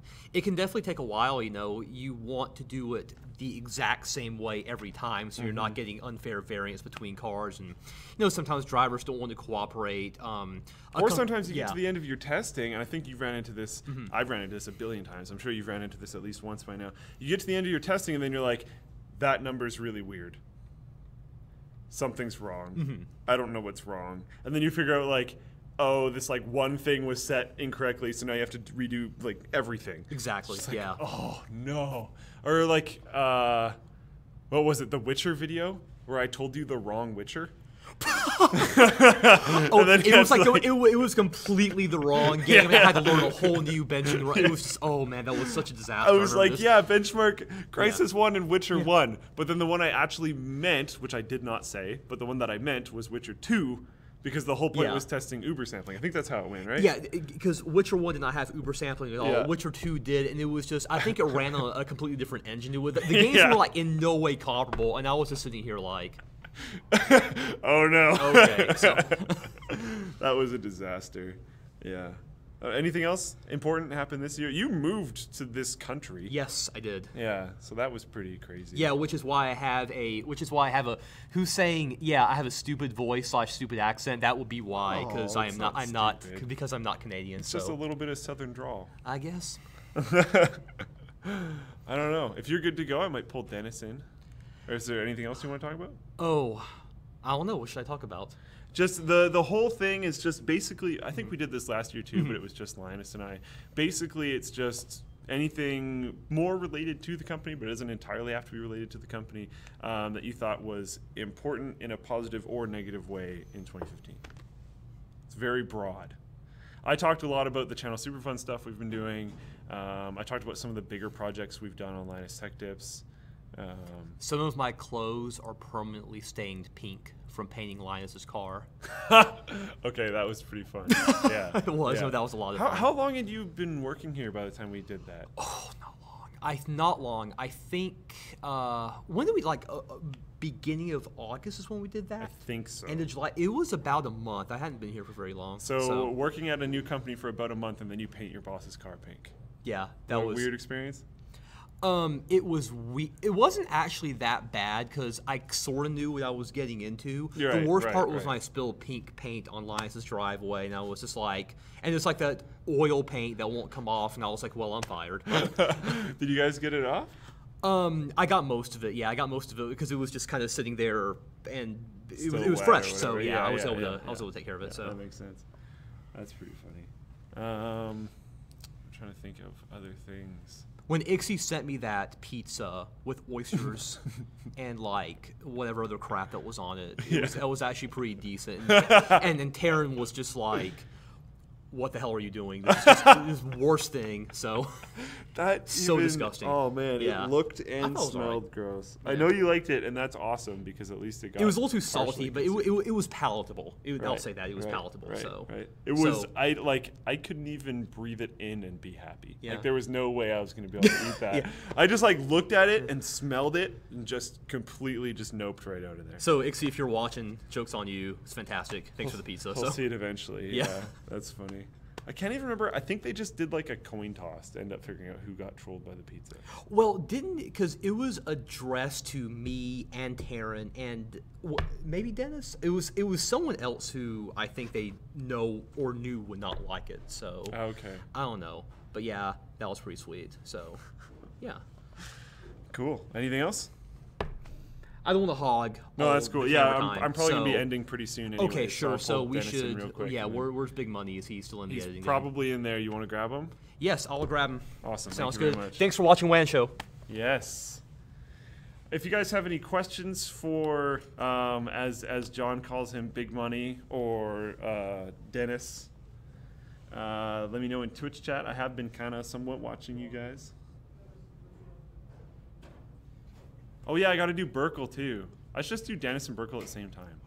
definitely take a while, you know. You want to do it the exact same way every time, so you're not getting unfair variance between cars. And, you know, sometimes drivers don't want to cooperate. Or sometimes you get to the end of your testing, and I think you've ran into this, I've ran into this a billion times. I'm sure you've ran into this at least once by now. You get to the end of your testing, and then you're like, that number's really weird. Something's wrong. I don't know what's wrong. And then you figure out, like, oh, this, like, one thing was set incorrectly, so now you have to redo, like, everything. Exactly, Just like, yeah. oh, no. Or, like, what was it, the Witcher video, where I told you the wrong Witcher? It was completely the wrong game. I had to learn a whole new benching. It was just, oh man, that was such a disaster. I was like, yeah, benchmark Crisis 1 and Witcher 1. But then the one I actually meant, which I did not say, but the one that I meant was Witcher 2, because the whole point was testing Uber sampling. I think that's how it went, right? Yeah, because Witcher 1 did not have Uber sampling at all. Yeah. Witcher 2 did, and it was just, I think it ran on a completely different engine. The games were like in no way comparable, and I was just sitting here like, oh no. okay, so. That was a disaster. Yeah. Anything else important happened this year? You moved to this country. Yes, I did. Yeah, so that was pretty crazy. Yeah, which is why I have a who's saying, yeah, I have a stupid voice / stupid accent. That would be why, because I'm not Canadian. It's just a little bit of southern drawl. I guess. I don't know. If you're good to go, I might pull Dennis in. Or is there anything else you want to talk about? Oh, I don't know. What should I talk about? Just the whole thing is just basically, I think we did this last year too, but it was just Linus and I. Basically, it's just anything more related to the company, but it doesn't entirely have to be related to the company, that you thought was important in a positive or negative way in 2015. It's very broad. I talked a lot about the channel super fun stuff we've been doing. I talked about some of the bigger projects we've done on Linus Tech Tips. Some of my clothes are permanently stained pink from painting Linus's car. Okay, that was pretty fun. Yeah, It was. yeah. No, that was a lot of fun. How long had you been working here by the time we did that? Oh, not long. I think when did we beginning of August is when we did that. I think so. End of July. It was about a month. I hadn't been here for very long. So working at a new company for about a month, and then you paint your boss's car pink. Yeah, that What a was weird experience. It was it wasn't actually that bad because I sort of knew what I was getting into. You're the right, worst right, part was right. when I spilled pink paint on Linus's driveway, and I was just like, and it's like that oil paint that won't come off, and I was like, well, I'm fired. Did you guys get it off? I got most of it. Yeah, I got most of it because it was just kind of sitting there, and it Still was wet or fresh. So whatever. yeah, I was Yeah, able yeah, to I was able to take care of it. Yeah, So that makes sense. That's pretty funny. I'm trying to think of other things. when Ixie sent me that pizza with oysters and like whatever other crap that was on it, it was actually pretty decent. And then Taryn was just like, "What the hell are you doing? This is just this worst thing." So That's so disgusting. Oh man, Yeah. it looked I and thought it was smelled alright. gross. I know you liked it, and that's awesome because at least it got. it was a little too partially salty, but consumed. it was palatable. I'll Right, say that it was right, palatable. Right, So right. It was. so- I couldn't even breathe it in and be happy. Yeah. Like there was no way I was going to be able to eat that. Yeah. I just like looked at it and smelled it and just completely just noped right out of there. So Ixie, if you're watching, joke's on you. It's fantastic. Thanks for the pizza. We'll So see it eventually. Yeah. Yeah, that's funny. I can't even remember. I think they just did like a coin toss to end up figuring out who got trolled by the pizza. well, because it was addressed to me and Taryn and maybe Dennis. It was someone else who I think they know or knew would not like it. So Okay. I don't know, but yeah, that was pretty sweet. So yeah, Cool. Anything else? I don't want to hog. No, all that's cool. the Yeah, camera I'm time, probably gonna be so- ending pretty soon. Anyway, Okay, sure. I'll So pull we Dennis in should. real quick Yeah, and then- where's Big Money? Is he still in the He's editing? game? probably in there. You want to grab him? Yes, I'll grab him. Awesome. Sounds Thank you good. very much. Thanks for watching WAN Show. Yes. If you guys have any questions for, as John calls him, Big Money or Dennis, let me know in Twitch chat. I have been kind of somewhat watching you guys. Oh yeah, I got to do Berkel too. I should just do Dennis and Berkel at the same time.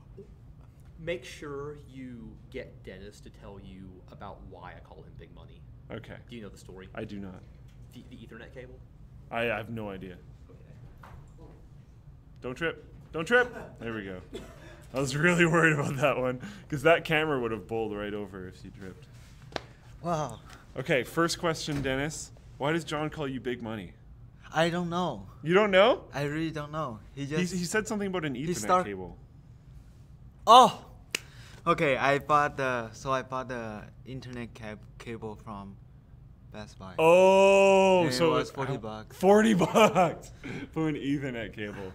Make sure you get Dennis to tell you about why I call him Big Money. Okay. Do you know the story? I do not. The Ethernet cable? I have no idea. Okay. Don't trip. Don't trip. There we go. I was really worried about that one because that camera would have bowled right over if you tripped. Wow. Okay, first question, Dennis. Why does John call you Big Money? I don't know. You don't know? I really don't know. He He just. said something about an Ethernet cable. Oh. Okay, I bought the internet cable from Best Buy. Oh, And so it was $40. $40 for an Ethernet cable.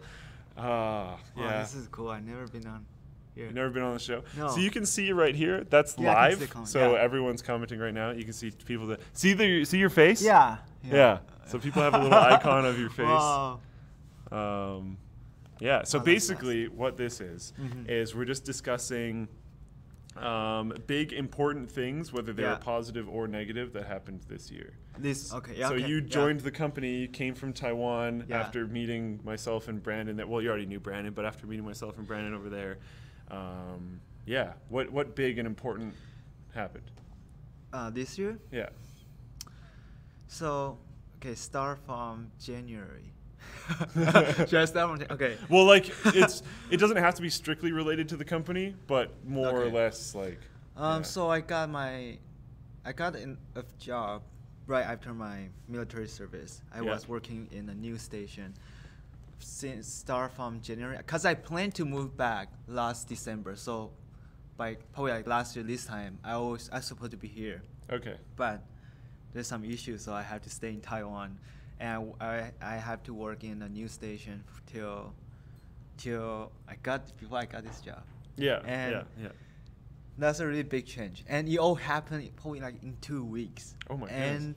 Wow, Yeah. this is cool. I've never been on here. You've never been on the show? No. So you can see right here. That's Yeah, I can see live. the comment, So yeah. everyone's commenting right now. You can see people that see your face. Yeah. Yeah. So people have a little icon of your face. Wow. Yeah. So Oh, that's basically, what this is Mhm. we're just discussing big important things, whether they Yeah. are positive or negative, that happened this year. Okay. Yeah. So okay, you yeah. joined the company, came from Taiwan Yeah. after meeting myself and Brandon. Well, you already knew Brandon, but after meeting myself and Brandon over there, yeah. What big and important happened? This year. Yeah. So, okay, start from January. Should I start from? Okay. Well, like it doesn't have to be strictly related to the company, but more or Okay. less like. yeah. So I got a job right after my military service. I Yeah. was working in a news station since start from January, cause I planned to move back last December. So, by probably like last year this time, I was supposed to be here, Okay. but there's some issues, so I have to stay in Taiwan, and I have to work in a news station till before I got this job. Yeah. And yeah. That's a really big change, and it all happened probably like in 2 weeks. Oh my goodness. And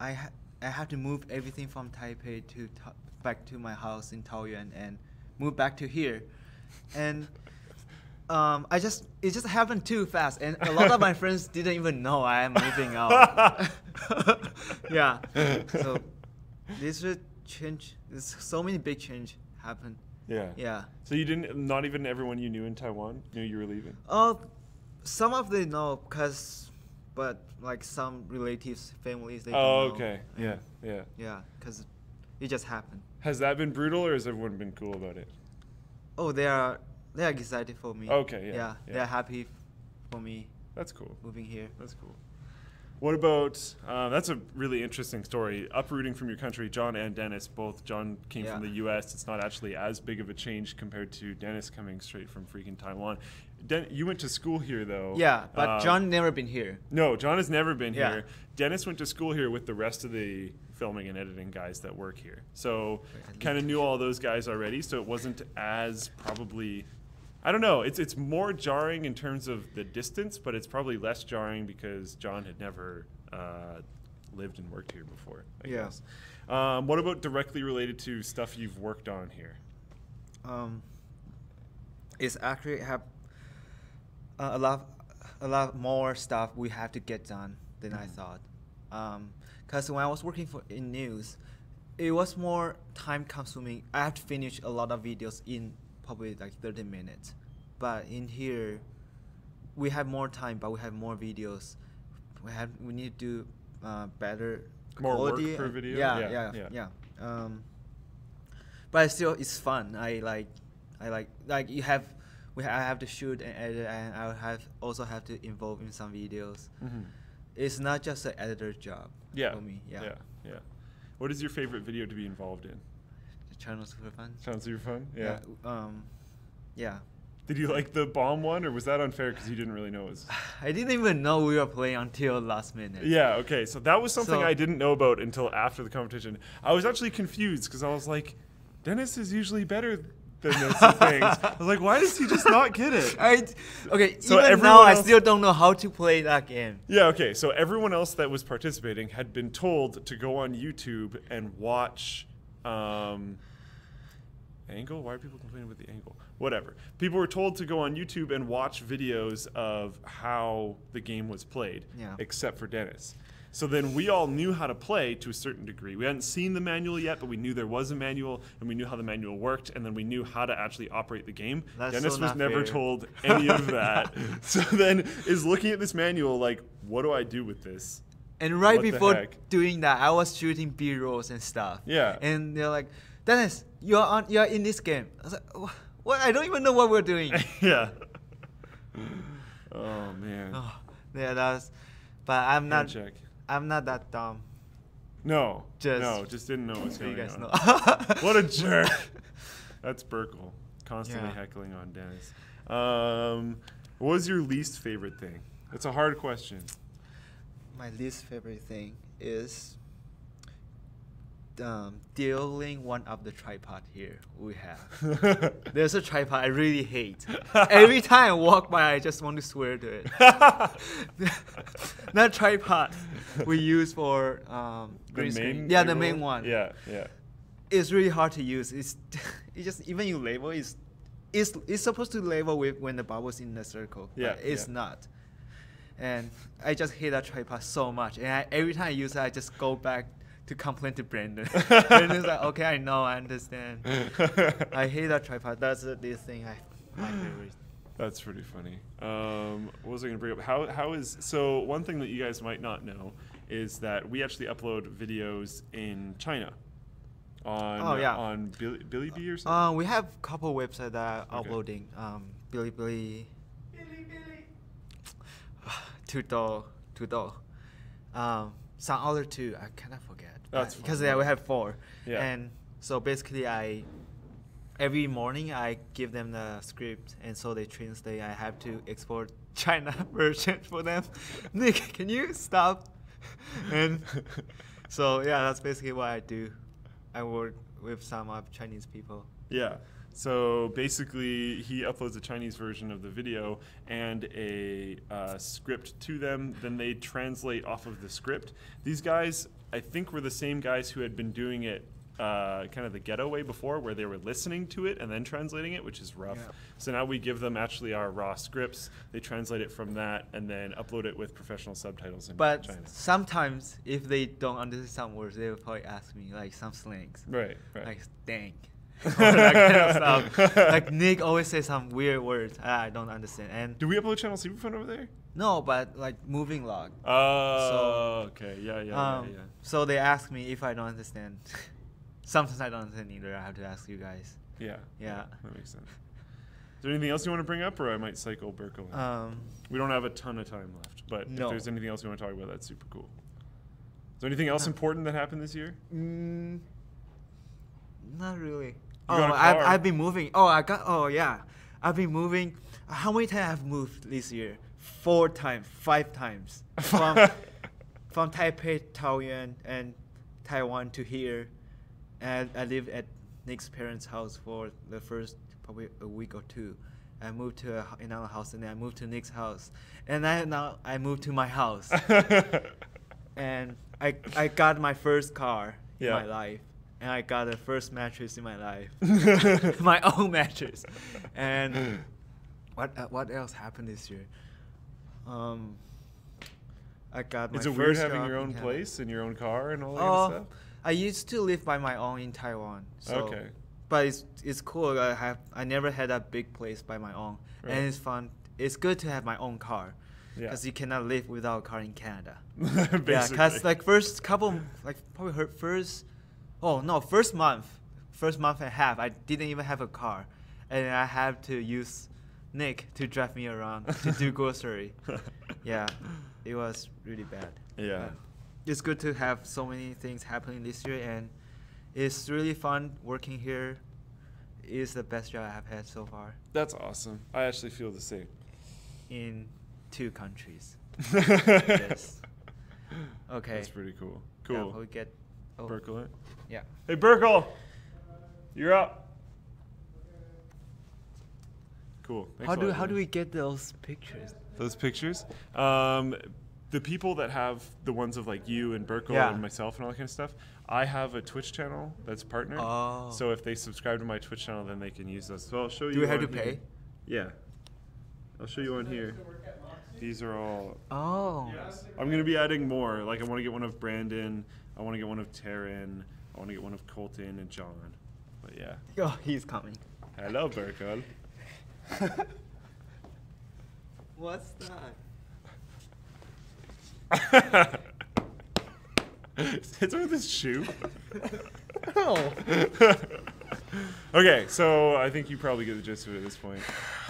I have to move everything from Taipei to back to my house in Taoyuan and move back to here, and it just happened too fast, and a lot of my friends didn't even know I am moving out. Yeah, so this would change. There's so many big change happened. Yeah. Yeah. So you didn't. Not even everyone you knew in Taiwan knew you were leaving. Oh, some of them know, but like some relatives, families, they don't Oh, know. okay. Yeah. Yeah. Yeah, because it just happened. Has that been brutal, or has everyone been cool about it? Oh, they're excited for me. Okay, yeah, Yeah, yeah. they're happy for me That's cool. moving here. That's cool. What about, that's a really interesting story. Uprooting from your country, John and Dennis, both. John came from the Yeah. U.S. It's not actually as big of a change compared to Dennis coming straight from freaking Taiwan. You went to school here, though. Yeah, but John never been here. No, John has never been Yeah. here. Dennis went to school here with the rest of the filming and editing guys that work here. So kind of knew all those guys already, so it wasn't as probably... I don't know. It's more jarring in terms of the distance, but it's probably less jarring because John had never lived and worked here before, I Yeah. guess. What about directly related to stuff you've worked on here? It's actually have a lot more stuff we have to get done than I thought. Because when I was working in news, it was more time consuming. I have to finish a lot of videos in probably like 30 minutes. But in here, we have more time, but we have more videos. We need to do better More work quality. per video? Yeah. But still, it's fun. I have to shoot and edit, and I also have to involve in some videos. Mm-hmm. It's not just an editor job for me. Yeah. What is your favorite video to be involved in? The channel's super fun. Sounds super fun. Yeah. Yeah. Did you like the bomb one, or was that unfair because you didn't really know it was? I didn't even know we were playing until last minute. Yeah, okay. So that was something So- I didn't know about until after the competition. I was actually confused because I was like, Dennis is usually better than this at things. I was like, why does he just not get it? Okay, So even everyone now I else- still don't know how to play that game. Yeah, okay. So everyone else that was participating had been told to go on YouTube and watch angle? Why are people complaining about the angle? Whatever. People were told to go on YouTube and watch videos of how the game was played, Yeah. except for Dennis. So then we all knew how to play to a certain degree. We hadn't seen the manual yet, but we knew there was a manual, and we knew how the manual worked, and then we knew how to actually operate the game. That's Dennis so was not never fair. told any of that. So then is looking at this manual like, what do I do with this? And right What the before heck? doing that, I was shooting B-rolls and stuff. Yeah. And they're like, Dennis, you're in this game. I was like, what? I don't even know what we're doing. Yeah. Oh man. Oh, yeah, that's. But I'm not. Check. I'm not that dumb. No. Just- just didn't know what's So you going guys on. know. What a jerk. That's Berkel. Constantly Yeah. heckling on Dennis. What was your least favorite thing? It's a hard question. My least favorite thing is dealing one of the tripod here we have. There's a tripod I really hate. Every time I walk by, I just want to swear to it. That tripod we use for green screen. Yeah, the main table? one. Yeah, yeah. It's really hard to use. It's just even you label it's supposed to label with when the bubble's in the circle. Yeah, but it's yeah. not. And I just hate that tripod so much. And every time I use it, I just go back to complain to Brandon. Brandon's like, okay, I know, I understand. I hate that tripod. That's this thing my favorite. That's pretty funny. What was I going to bring up? How is so? One thing that you guys might not know is that we actually upload videos in China on on Bilibili or something. We have a couple websites that are Okay. uploading. Bilibili. Tudo. Some other two, I cannot forget. That's because fine. we have 4. Yeah. And so basically every morning I give them the script, and so they translate. I have to export China version for them. Nick, can you stop? And so yeah, that's basically what I do. I work with some of Chinese people. Yeah. So basically, he uploads a Chinese version of the video and a script to them. Then they translate off of the script. These guys, I think, were the same guys who had been doing it kind of the ghetto way before, where they were listening to it and then translating it, which is rough. Yeah. So now we give them actually our raw scripts. They translate it from that and then upload it with professional subtitles in But China. sometimes, if they don't understand some words, they will probably ask me like some slangs, Right. like dang, or that kind of stuff. Like Nick always says some weird words I don't understand. And Do we upload Channel Superfun over there? no, but like moving log. Oh, okay. Yeah. So they ask me if I don't understand. Sometimes I don't understand either. I have to ask you guys. Yeah. Yeah. That makes sense. Is there anything else you want to bring up, or I might cycle Berkel in? We don't have a ton of time left, but No. if there's anything else you want to talk about, that's super cool. Is there anything else important that happened this year? Not really. got a car. I've been moving. I've been moving. How many times I've moved this year? 4 times, 5 times. From Taipei, Taoyuan, and Taiwan to here. And I live at Nick's parents' house for the first probably a week or 2. I moved to another house, and then I moved to Nick's house. And now I moved to my house. And I got my first car in my life. And I got the first mattress in my life. My own mattress. And what else happened this year? I got my Is it first weird having job your in own Canada. place and your own car and all that kind of stuff? I used to live by my own in Taiwan. So, Okay. But it's cool. I never had a big place by my own, Right. and it's fun. It's good to have my own car, Yeah. because you cannot live without a car in Canada. Basically. Yeah, because like first month and a half, I didn't even have a car, and I have to use Nick to drive me around to do grocery. Yeah, it was really bad. Yeah. But it's good to have so many things happening this year, and it's really fun working here. It's the best job I have had so far That's awesome. I actually feel the same. in 2 countries. Yes. Okay. That's pretty cool. Yeah, Cool. we'll get. Oh, Berkel it? yeah. Hey, Berkel! You're up. Cool. Thanks How a lot, do dude. we get those pictures? Those pictures? The people that have the ones of like you and Berkel Yeah. and myself and all that kind of stuff, I have a Twitch channel that's partnered. Oh. So if they subscribe to my Twitch channel, then they can use those. So I'll show you. Do we have on to here. pay? Yeah. I'll show you on here. These are all. Oh. I'm going to be adding more. Like, I want to get one of Brandon. I want to get one of Taryn. I want to get one of Colton and John. But yeah. Oh, he's coming. Hello, Berkel. What's that? It's with his shoe. Oh. Okay, so I think you probably get the gist of it at this point.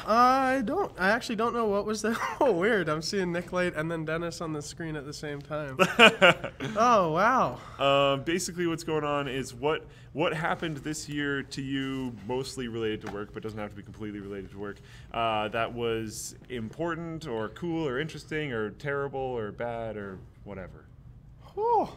I don't. I actually don't know what was that. Oh, weird. I'm seeing Nick Light and then Dennis on the screen at the same time. Oh, wow. Basically, what's going on is what happened this year to you, mostly related to work, but doesn't have to be completely related to work. That was important or cool or interesting or terrible or bad or whatever. Whew.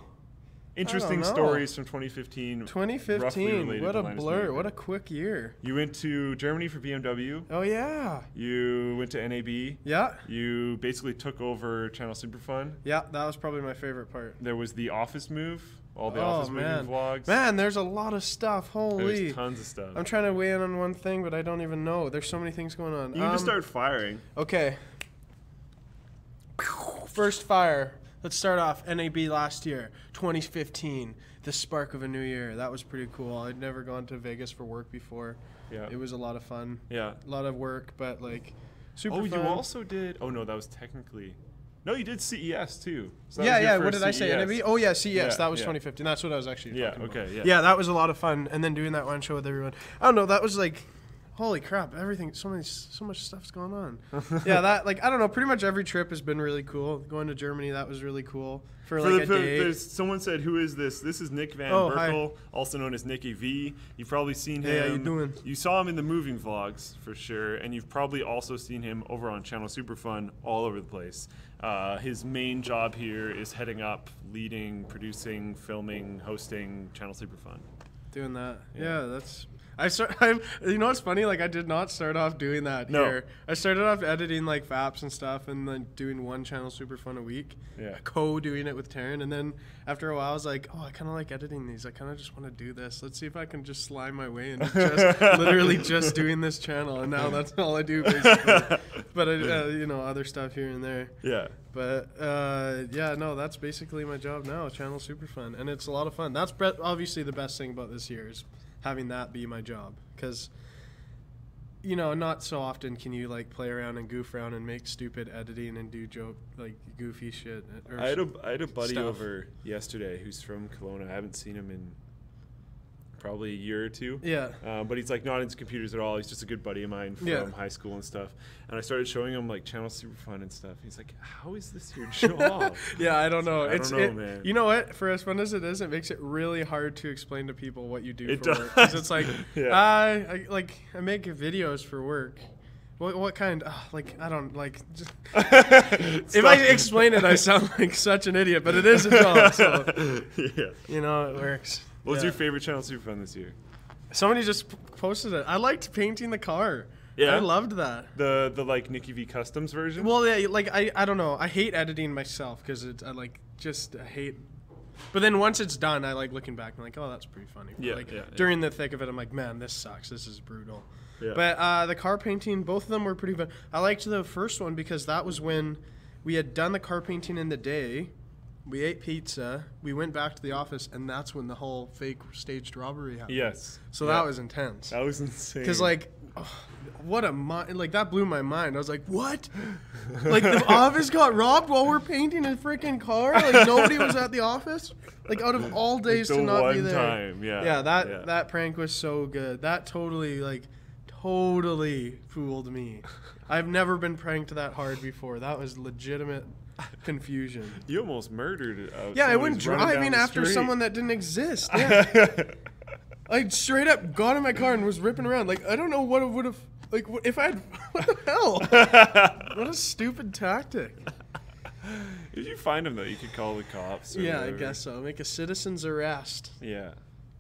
Interesting know. stories from 2015. roughly 2015. related What to a Linus blur. Media. What a quick year. You went to Germany for BMW. Oh, yeah. You went to NAB. Yeah. You basically took over Channel Superfun. Yeah, that was probably my favorite part. There was the Office move, all the Oh, Office man. movie vlogs. Man, there's a lot of stuff. Holy. There's tons of stuff. I'm trying to weigh in on one thing, but I don't even know. There's so many things going on. You can just start firing. Okay. First fire. Let's start off. NAB last year, 2015. The spark of a new year. That was pretty cool. I'd never gone to Vegas for work before. Yeah. It was a lot of fun. Yeah. A lot of work, but like super Oh, fun. you also did. Oh no, that was technically. No, you did CES too. So that Yeah, was your yeah. What first did I say? CES. NAB? Oh yeah, CES. Yeah, that was yeah. 2015. That's what I was actually Yeah. talking about. Okay. Yeah. Yeah, that was a lot of fun. And then doing that one show with everyone. I don't know. That was like, holy crap! Everything. So much stuff's going on. Yeah. That like I don't know. Pretty much every trip has been really cool. Going to Germany, that was really cool for like a day. There's someone said, "Who is this?" This is Nick Van Oh, hi. Berkel, also known as Nicky V. You've probably seen him. Hey, how you doing? You saw him in the moving vlogs for sure, and you've probably also seen him over on Channel Superfun all over the place. His main job here is heading up, leading, producing, filming, hosting Channel Superfun. Doing that. Yeah. Yeah, that's. You know what's funny? Like I did not start off doing that No. here. I started off editing like FAPs and stuff, and then doing one channel super fun a week. Yeah. Co-doing it with Taryn, and then after a while, I was like, oh, I kind of like editing these. I kind of just want to do this. Let's see if I can just slime my way into just literally just doing this channel, and now that's all I do basically. But I, you know, other stuff here and there. Yeah. But yeah, no, that's basically my job now. Channel super fun, and it's a lot of fun. That's obviously the best thing about this year is having that be my job, because you know, not so often can you like play around and goof around and make stupid editing and do goofy shit. I had a buddy stuff. over yesterday who's from Kelowna. I haven't seen him in probably a year or two. Yeah. But he's like not into computers at all. He's just a good buddy of mine from Yeah. high school and stuff. And I started showing him like Channel Superfun and stuff. He's like, "How is this your job?" Yeah, I don't know. I don't know, man. You know what? For as fun as it is, it makes it really hard to explain to people what you do It for work. 'Cause does. it's like, Yeah. I make videos for work. What kind? Like I don't like. Just, if I explain it, I sound like such an idiot, but it is a job, so Yeah. you know it works. What was Yeah. your favorite Channel Superfun this year? Somebody just posted it. I liked painting the car. Yeah? I loved that. The like Nicky V Customs version? Well, yeah, like I don't know. I hate editing myself because I hate. But then once it's done, I like looking back and like, oh, that's pretty funny. But Yeah, like yeah. during the thick of it, I'm like, man, this sucks. This is brutal. Yeah. But the car painting, both of them were pretty fun. I liked the first one because that was when we had done the car painting in the day. We ate pizza. We went back to the office, and that's when the whole fake staged robbery happened. Yes. So Yeah. that was intense. That was insane. Because like, what a like that blew my mind. I was like, what? Like the office got robbed while we're painting a freaking car? Like nobody was at the office? Like out of all days the to not be one there. time, yeah. Yeah, that Yeah. that prank was so good. That totally fooled me. I've never been pranked that hard before. That was legitimate confusion. You almost murdered. Yeah, I someone went who's running down driving the after street. someone that didn't exist. Yeah. I straight up got in my car and was ripping around. Like, I don't know what it would have, like, if I had, what the hell? What a stupid tactic. If you find him though, you could call the cops. Or Yeah, I whatever. guess so. Make a citizen's arrest. Yeah.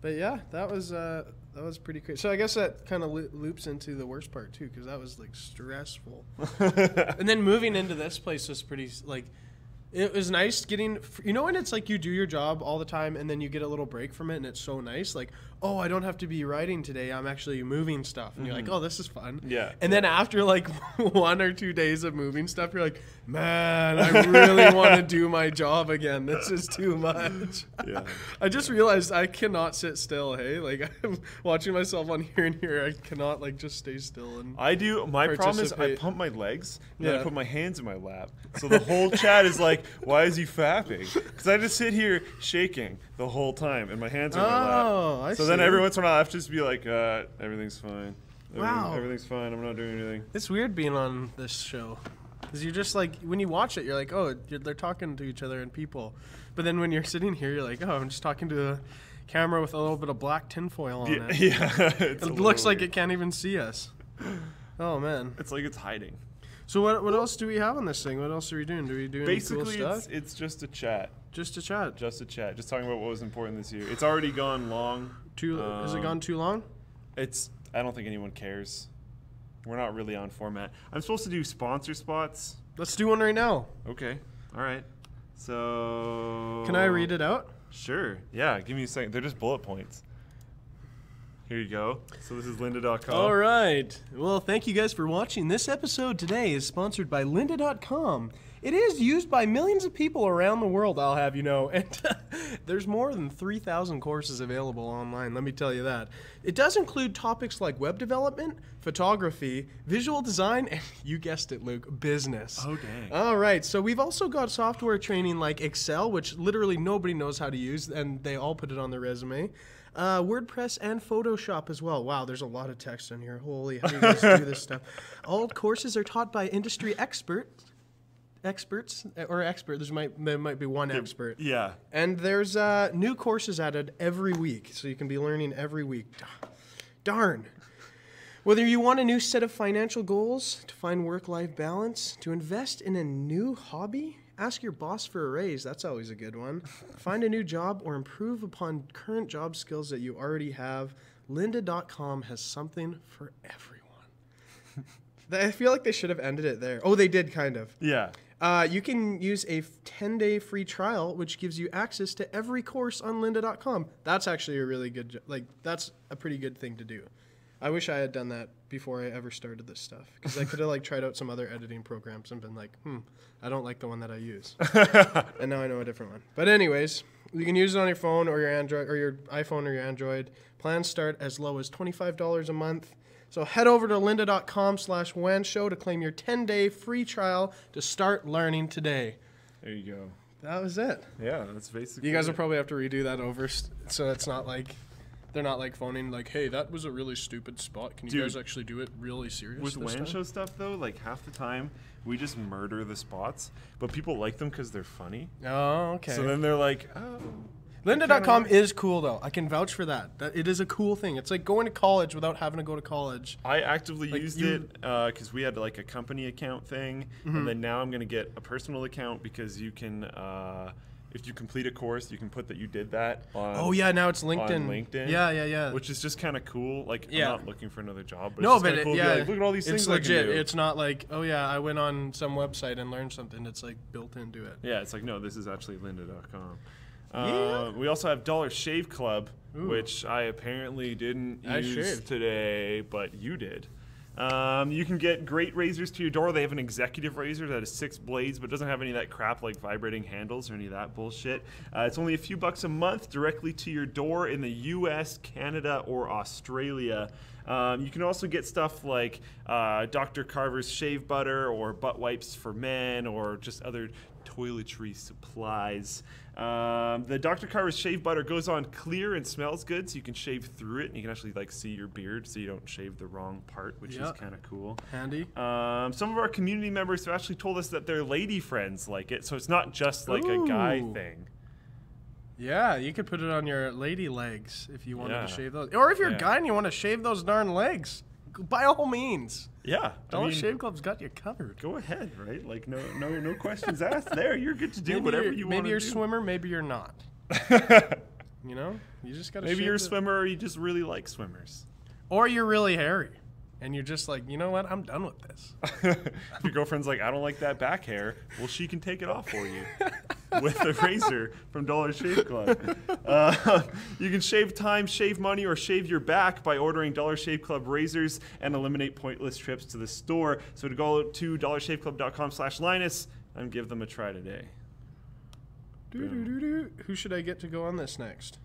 But yeah, that was pretty crazy. So I guess that kind of loops into the worst part too, because that was like stressful. And then moving into this place was pretty like, It was nice getting, you know, when it's like you do your job all the time and then you get a little break from it and it's so nice. Like, oh, I don't have to be writing today. I'm actually moving stuff. And you're like, oh, this is fun. Yeah. And then after like 1 or 2 days of moving stuff, you're like, man, I really want to do my job again. This is too much. Yeah. I just realized I cannot sit still. Hey, like I'm watching myself on here and here. I cannot like just stay still. And I do. My problem is I participate. pump my legs and then I Yeah. put my hands in my lap. So the whole chat is like, why is he fapping? Because I just sit here shaking the whole time and my hands are in my lap. Oh, I So see. then every once in a while I have to just be like, everything's fine. Wow. Everything's fine. I'm not doing anything. It's weird being on this show. Because you're just like, when you watch it, you're like, oh, they're talking to each other and people. But then when you're sitting here, you're like, oh, I'm just talking to a camera with a little bit of black tinfoil on it. Yeah. It looks like it can't even see us. Oh, man. It's like it's hiding. So what else do we have on this thing? What else are we doing? Do we do any Basically, cool stuff? it's just a chat. Just a chat. Just a chat. Just talking about what was important this year. It's already gone long. Has it gone too long? I don't think anyone cares. We're not really on format. I'm supposed to do sponsor spots. Let's do one right now. Okay. All right. So. Can I read it out? Sure. Yeah. Give me a second. They're just bullet points. Here you go. So this is lynda.com. All right. Well, thank you guys for watching. This episode today is sponsored by lynda.com. It is used by millions of people around the world, I'll have you know. And there's more than 3,000 courses available online, let me tell you that. It does include topics like web development, photography, visual design, and you guessed it, Luke, business. Oh, dang. All right. So we've also got software training like Excel, which literally nobody knows how to use, and they all put it on their resume. WordPress and Photoshop as well. Wow, there's a lot of text in here. Holy, how do you guys do this stuff? All courses are taught by industry experts. There might be one expert. Yeah. And there's new courses added every week, so you can be learning every week. Darn. Whether you want a new set of financial goals, to find work-life balance, to invest in a new hobby, ask your boss for a raise. That's always a good one. Find a new job or improve upon current job skills that you already have, lynda.com has something for everyone. I feel like they should have ended it there. Oh, they did kind of. Yeah. You can use a 10-day free trial, which gives you access to every course on lynda.com. That's actually a really good, that's a pretty good thing to do. I wish I had done that before I ever started this stuff, because I could have tried out some other editing programs and been like, I don't like the one that I use. And now I know a different one. But anyways, you can use it on your phone or your Android or your iPhone or your Android. Plans start as low as $25 a month. So head over to lynda.com/WAN show to claim your 10-day free trial to start learning today. There you go. That was it. Yeah, that's basically. You guys will it. probably have to redo that over, so it's not like they're not phoning hey, that was a really stupid spot. Can you guys actually do it really serious? With WAN show stuff though, half the time we just murder the spots, but people like them because they're funny. Oh, okay. So then they're like, oh. Lynda.com is cool though. I can vouch for that. It is a cool thing. It's like going to college without having to go to college. I actively used it because we had a company account thing, and then now I'm gonna get a personal account because you can, if you complete a course, you can put that you did that. On, now it's LinkedIn. On LinkedIn. Yeah. Which is just kind of cool. I'm not looking for another job. But No, it's just but kinda cool to be like, look at all these it's things I can legit. do. It's not like, oh yeah, I went on some website and learned something. It's built into it. Yeah, it's no, this is actually lynda.com. Yeah. We also have Dollar Shave Club, which I apparently didn't use shaved today, but you did. You can get great razors to your door. They have an executive razor that has 6 blades, but doesn't have any of that crap like vibrating handles or any of that bullshit. It's only a few bucks a month directly to your door in the US, Canada, or Australia. You can also get stuff like Dr. Carver's shave butter or butt wipes for men or just other toiletry supplies. The Dr. Carver's shave butter goes on clear and smells good, so you can shave through it, and you can actually see your beard, so you don't shave the wrong part, which is kind of cool. Handy. Some of our community members have actually told us that their lady friends like it, so it's not just a guy thing. Yeah, you could put it on your lady legs if you wanted to shave those. Or if you're a guy and you want to shave those darn legs, by all means. Yeah. Dollar Shave Club's got you covered. Go ahead, right? No questions asked there. You're good to do whatever you want to do. Maybe you're a swimmer, maybe you're not. You just got to Maybe you're a swimmer or you just really like swimmers. Or you're really hairy. and you're just like, you know what, I'm done with this. If your girlfriend's like, I don't like that back hair, well, she can take it off for you with a razor from Dollar Shave Club. You can shave time, shave money, or shave your back by ordering Dollar Shave Club razors and eliminate pointless trips to the store. So to go to dollarshaveclub.com/Linus and give them a try today. Who should I get to go on this next?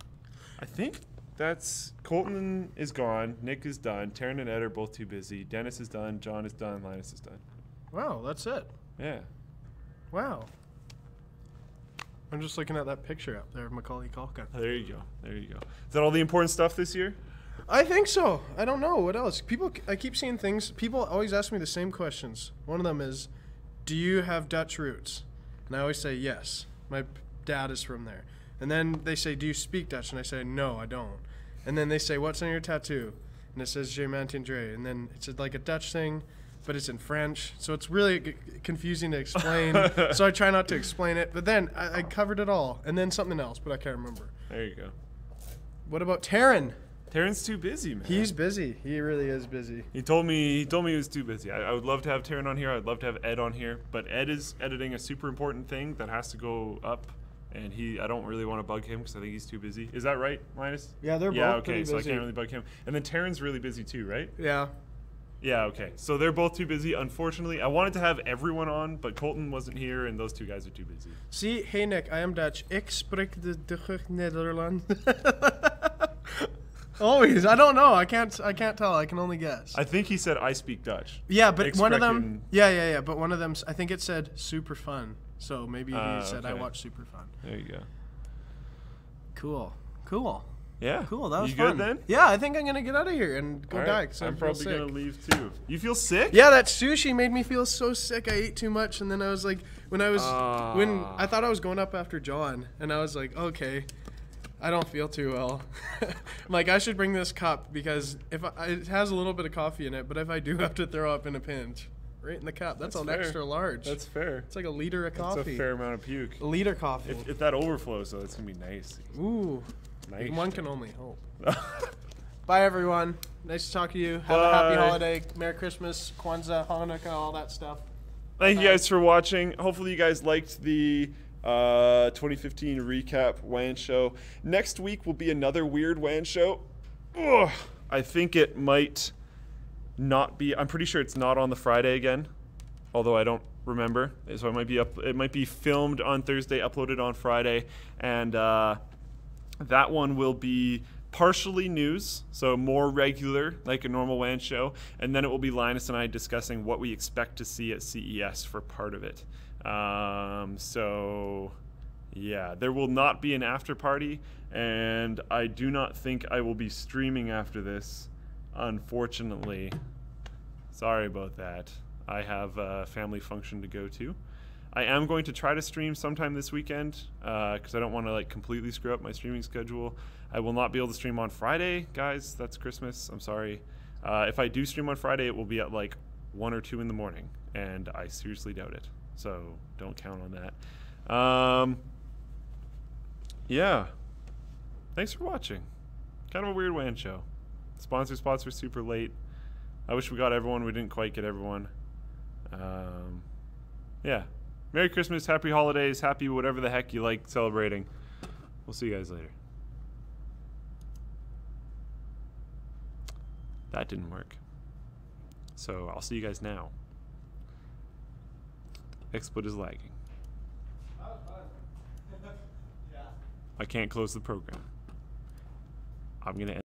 I think that's Colton is gone, Nick is done, Taryn and Ed are both too busy, Dennis is done, John is done, Linus is done. Wow, that's it. Yeah. Wow. I'm just looking at that picture up there of Macaulay Culkin. There you go. There you go. Is that all the important stuff this year? I think so. I don't know. What else? I keep seeing things. People always ask me the same questions. One of them is, do you have Dutch roots? And I always say yes. My dad is from there. And then they say, do you speak Dutch? And I say, no, I don't. And then they say, what's on your tattoo? And it says, Je m'entendrai. And then it's like a Dutch thing, but it's in French. So it's really confusing to explain. So I try not to explain it. But then I covered it all. And then something else, but I can't remember. There you go. What about Taryn? Taryn's too busy, man. He's busy. He really is busy. He told me he was too busy. I would love to have Taryn on here. I'd love to have Ed on here. But Ed is editing a super important thing that has to go up. And I don't really want to bug him because I think he's too busy. Is that right, Linus? Yeah, they're yeah, both okay, pretty so I busy. can't really bug him. And then Taryn's really busy too, right? Yeah. Yeah, okay. So they're both too busy, unfortunately. I wanted to have everyone on, but Colton wasn't here, and those two guys are too busy. See, hey Nick, I am Dutch. Ik spreek de Nederland. Always. I don't know. I can't tell. I can only guess. I think he said I speak Dutch. Yeah, but Ik one of spreek them. in- Yeah. But one of them. I think it said super fun. So maybe he said I okay. watched super fun. There you go. Cool. Yeah. Cool. That was you fun. good then? Yeah, I think I'm gonna get out of here and go All die. right. 'Cause I'm I feel probably sick. gonna leave too. You feel sick? Yeah, that sushi made me feel so sick. I ate too much, and then I was like, when I thought I was going up after John, and I was like, okay, I don't feel too well. I'm like, I should bring this cup because it has a little bit of coffee in it, but if I do have to throw up in a pinch, right in the cup, that's an fair. extra large. That's fair. It's like a liter of coffee. That's a fair amount of puke. A liter coffee. If that overflows, though, it's gonna be nice. Ooh, Nice. one can only hope. Bye, everyone. Nice to talk to you. Have a happy Bye. holiday. Merry Christmas, Kwanzaa, Hanukkah, all that stuff. Thank you guys for watching. Hopefully you guys liked the 2015 recap WAN show. Next week will be another weird WAN show. Ugh. I think it might not be. I'm pretty sure it's not on the Friday again, although I don't remember. So it might be up. It might be filmed on Thursday, uploaded on Friday, and that one will be partially news, so more regular, like a normal WAN show, and then it will be Linus and I discussing what we expect to see at CES for part of it. So, yeah, there will not be an after party, and I do not think I will be streaming after this, unfortunately. Sorry about that. I have a family function to go to. I am going to try to stream sometime this weekend because I don't want to like completely screw up my streaming schedule. I will not be able to stream on Friday, guys. That's Christmas. I'm sorry. If I do stream on Friday, it will be at like 1 or 2 in the morning, and I seriously doubt it. So don't count on that. Yeah. Thanks for watching. Kind of a weird WAN show. Sponsor spots were super late. I wish we got everyone. We didn't quite get everyone. Yeah. Merry Christmas, happy holidays, happy whatever the heck you like celebrating. We'll see you guys later. That didn't work. So I'll see you guys now. XSplit is lagging. I can't close the program. I'm going to end.